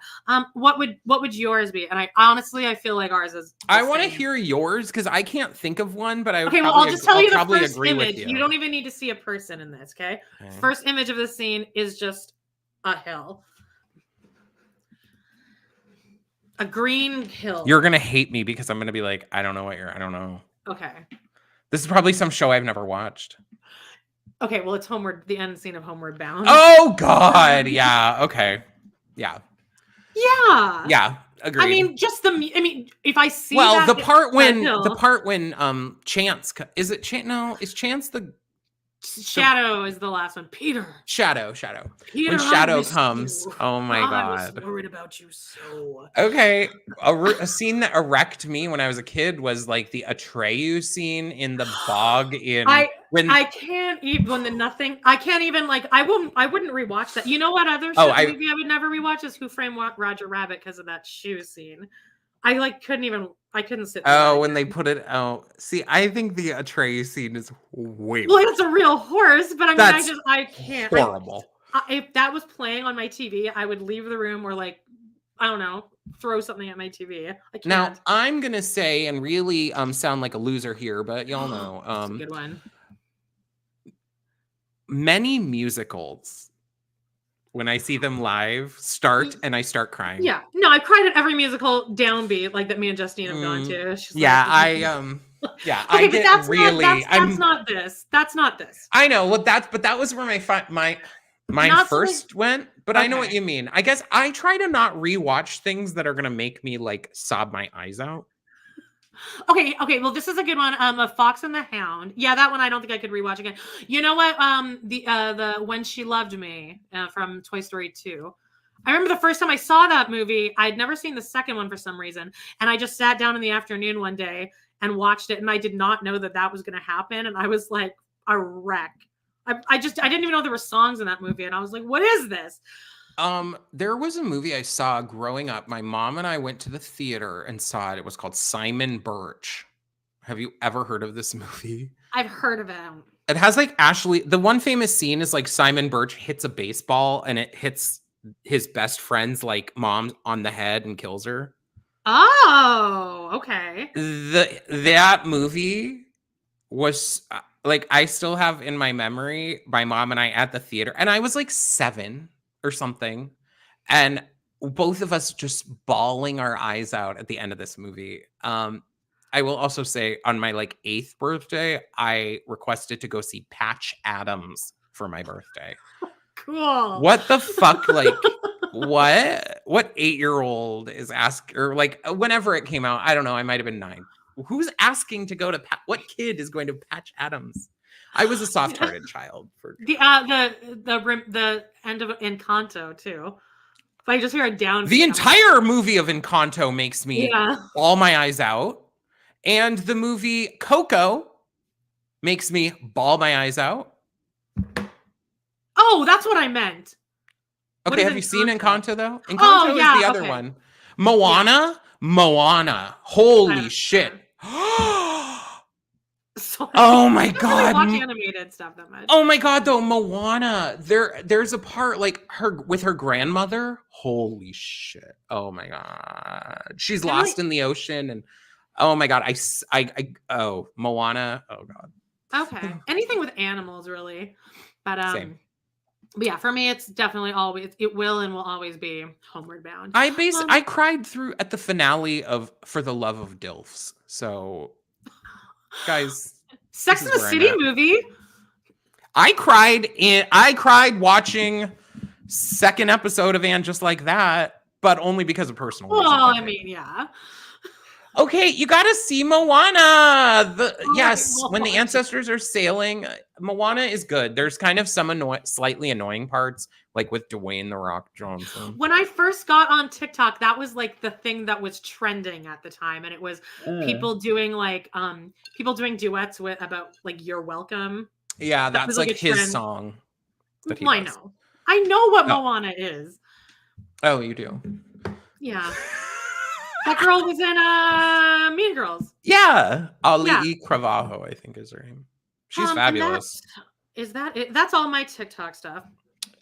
What would yours be? And I feel like ours is. I want to hear yours because I can't think of one, but I would I'll just tell you the first image. You don't even need to see a person in this, okay? First image of the scene is just a hill. A green hill. You're gonna hate me because I'm gonna be like, I don't know. Okay. This is probably some show I've never watched. Okay, well, it's the end scene of Homeward Bound. Oh God, yeah. Okay, yeah. Yeah. Yeah. Agreed. I mean, just if I see the part hill, when Chance is it Chance? No, is Chance the Shadow is the last one. Peter. Shadow. Peter, When Shadow comes, oh my I god. was worried about you so. Okay, a scene that wrecked me when I was a kid was like the Atreyu scene in the bog I can't even I can't even like I wouldn't rewatch that. You know what other movie I would never rewatch is Who Framed Roger Rabbit because of that shoe scene. I couldn't sit there. Oh, when they put it out. See, I think the Atreyu scene is way well, it's a real horse, but I mean, I can't. Horrible. If that was playing on my TV, I would leave the room or like, I don't know, throw something at my TV. I can't. Now, I'm going to say, and really sound like a loser here, but y'all know. That's a good one. Many musicals, when I see them live, start and I start crying. Yeah. No, I cried at every musical downbeat like that me and Justine have gone to. Yeah, okay, I but that's really that's not this. That's not this. I know. Well, that was where mine first went, but okay. I know what you mean. I guess I try to not rewatch things that are gonna make me like sob my eyes out. Okay. Well, this is a good one. A Fox and the Hound. Yeah, that one I don't think I could rewatch again. You know what? The When She Loved Me from Toy Story 2. I remember the first time I saw that movie. I'd never seen the second one for some reason, and I just sat down in the afternoon one day and watched it, and I did not know that was going to happen, and I was like a wreck. I didn't even know there were songs in that movie, and I was like, "What is this?" There was a movie I saw growing up. My mom and I went to the theater and saw it. It was called Simon Birch. Have you ever heard of this movie? I've heard of it. It has like the one famous scene is like Simon Birch hits a baseball and it hits his best friend's like mom on the head and kills her. Oh, okay. That movie was like, I still have in my memory my mom and I at the theater, and I was like 7 or something, and both of us just bawling our eyes out at the end of this movie. I will also say on my like 8th birthday, I requested to go see Patch Adams for my birthday. Cool. What the fuck? Like, what 8-year-old is asking, or like whenever it came out, I don't know, I might have been 9. Who's asking to go to what kid is going to Patch Adams? I was a soft-hearted child. For the end of Encanto too. If I just hear a down, the entire movie of Encanto makes me bawl my eyes out, and the movie Coco makes me bawl my eyes out. Oh, that's what I meant. Okay, have you seen Encanto though? Encanto is the other one. Moana. Holy shit. Sorry. Oh my I god. don't really watch animated stuff that much. Oh my god, though, Moana. There's a part like with her grandmother. Holy shit. Oh my god. She's lost in the ocean, and oh my god, Moana. Oh god. Okay. Anything with animals really. But Same. But yeah, for me, it's definitely it will and will always be Homeward Bound. I cried through at the finale of For the Love of Dilfs. So, guys, Sex and the City movie. I cried watching second episode of And Just Like That, but only because of personal reasons. Well, I mean, yeah. Okay, you gotta see Moana. When the ancestors are sailing, Moana is good. There's kind of some slightly annoying parts, like with Dwayne The Rock Johnson. When I first got on TikTok, that was like the thing that was trending at the time, and it was people doing like duets about like "You're Welcome." Yeah, that's like his trend. Song. That I know. I know what Moana is. Oh, you do. Yeah. That girl was in Mean Girls. Yeah. Ali Cravajo, I think is her name. She's fabulous. Is that it? That's all my TikTok stuff.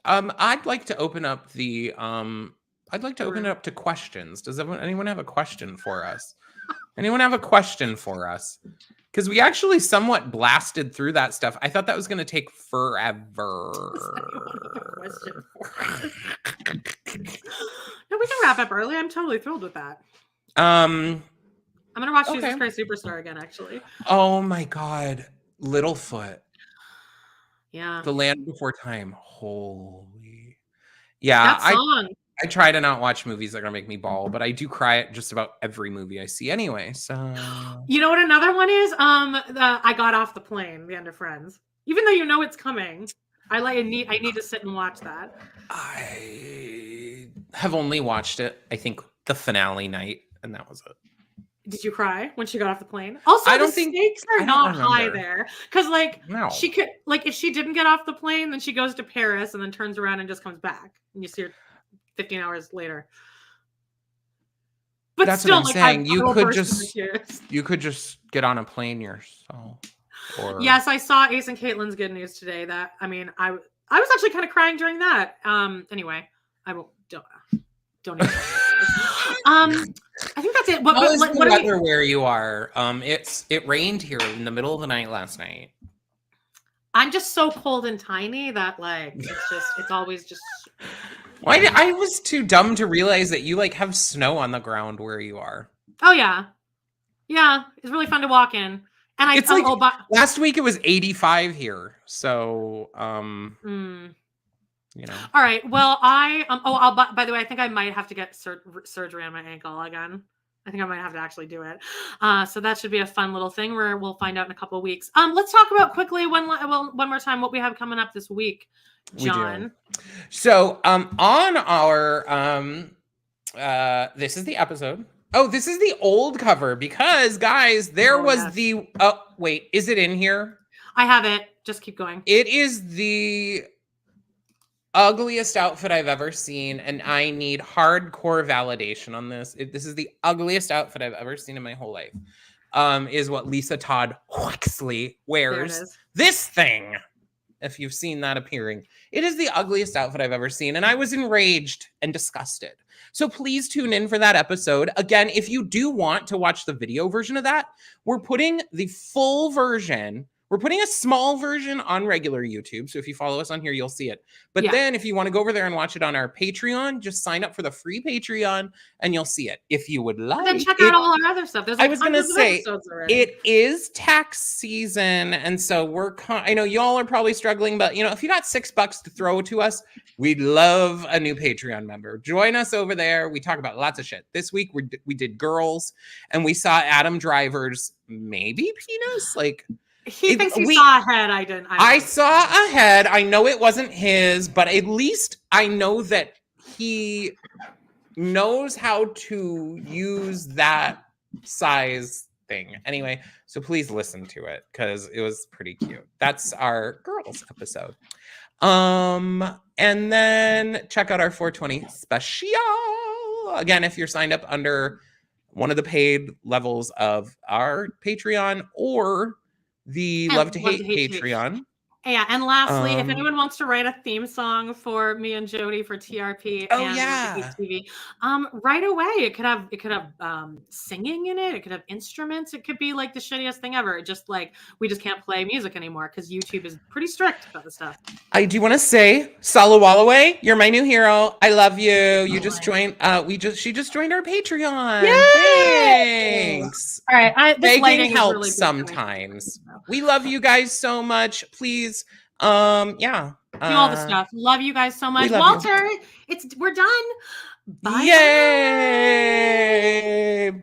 I'd like to open up it up to questions. Does anyone have a question for us? Anyone have a question for us? Because we actually somewhat blasted through that stuff. I thought that was going to take forever. No, we can wrap up early. I'm totally thrilled with that. I'm gonna watch Jesus Christ Superstar again, actually. Oh my god, Littlefoot. Yeah. The Land Before Time. Holy. Yeah. That song. I try to not watch movies that are gonna make me bawl, but I do cry at just about every movie I see anyway. So You know what another one is? I got off the plane, the end of Friends. Even though you know it's coming, I need to sit and watch that. I have only watched it, I think, the finale night, and that was it. Did you cry when she got off the plane? Also, I don't the think- stakes I are don't not high remember. there. Because, like, No. she could, like, if she didn't get off the plane, then she goes to Paris and then turns around and just comes back. And you see her 15 hours later. But That's still, what I'm like, saying. I'm You a could person just- with tears. You could just get on a plane yourself. Or Yes, I saw Ace and Caitlin's good news today. That I was actually kind of crying during that. Anyway, I won't don't even. I think that's it. How is What the do we- weather where you are? It rained here in the middle of the night last night. I'm just so cold and tiny that like it's always just. Why I was too dumb to realize that you like have snow on the ground where you are. Oh yeah, it's really fun to walk in. And It's like last week it was 85 here, so you know. All right. Well, by the way, I think I might have to get surgery on my ankle again. I think I might have to actually do it. So that should be a fun little thing where we'll find out in a couple of weeks. Let's talk about quickly one more time what we have coming up this week, John. So on our this is the episode. Oh, this is the old cover because guys, there was the wait, is it in here? I have it. Just keep going. It is the ugliest outfit I've ever seen, and I need hardcore validation on this. This is the ugliest outfit I've ever seen in my whole life. Is what Lisa Todd Huxley wears. This thing, if you've seen that appearing, it is the ugliest outfit I've ever seen, and I was enraged and disgusted. So please tune in for that episode. Again, if you do want to watch the video version of that, we're putting the full version. We're putting a small version on regular YouTube. So if you follow us on here, you'll see it. But then if you want to go over there and watch it on our Patreon, just sign up for the free Patreon and you'll see it. If you would like. Then check out all our other stuff. There's like I was going to say, it is tax season. And so I know y'all are probably struggling, but you know, if you got $6 to throw to us, we'd love a new Patreon member. Join us over there. We talk about lots of shit. This week we did girls and we saw Adam Driver's maybe penis. Like, he thinks he saw a head. I didn't. I saw a head. I know it wasn't his, but at least I know that he knows how to use that size thing. Anyway, so please listen to it because it was pretty cute. That's our girls episode. And then check out our 420 special. Again, if you're signed up under one of the paid levels of our Patreon or the Love to Hate Patreon. Yeah, and lastly, if anyone wants to write a theme song for me and Jody for TRP and TV, right away. It could have singing in it. It could have instruments. It could be like the shittiest thing ever. It just like we just can't play music anymore because YouTube is pretty strict about this stuff. I do want to say, Sala Wallaway, you're my new hero. I love you. You just joined. She just joined our Patreon. Yay! Thanks. All right, begging help really sometimes. We love you guys so much. Please. Do all the stuff. Love you guys so much. Walter, we're done. Bye. Yay!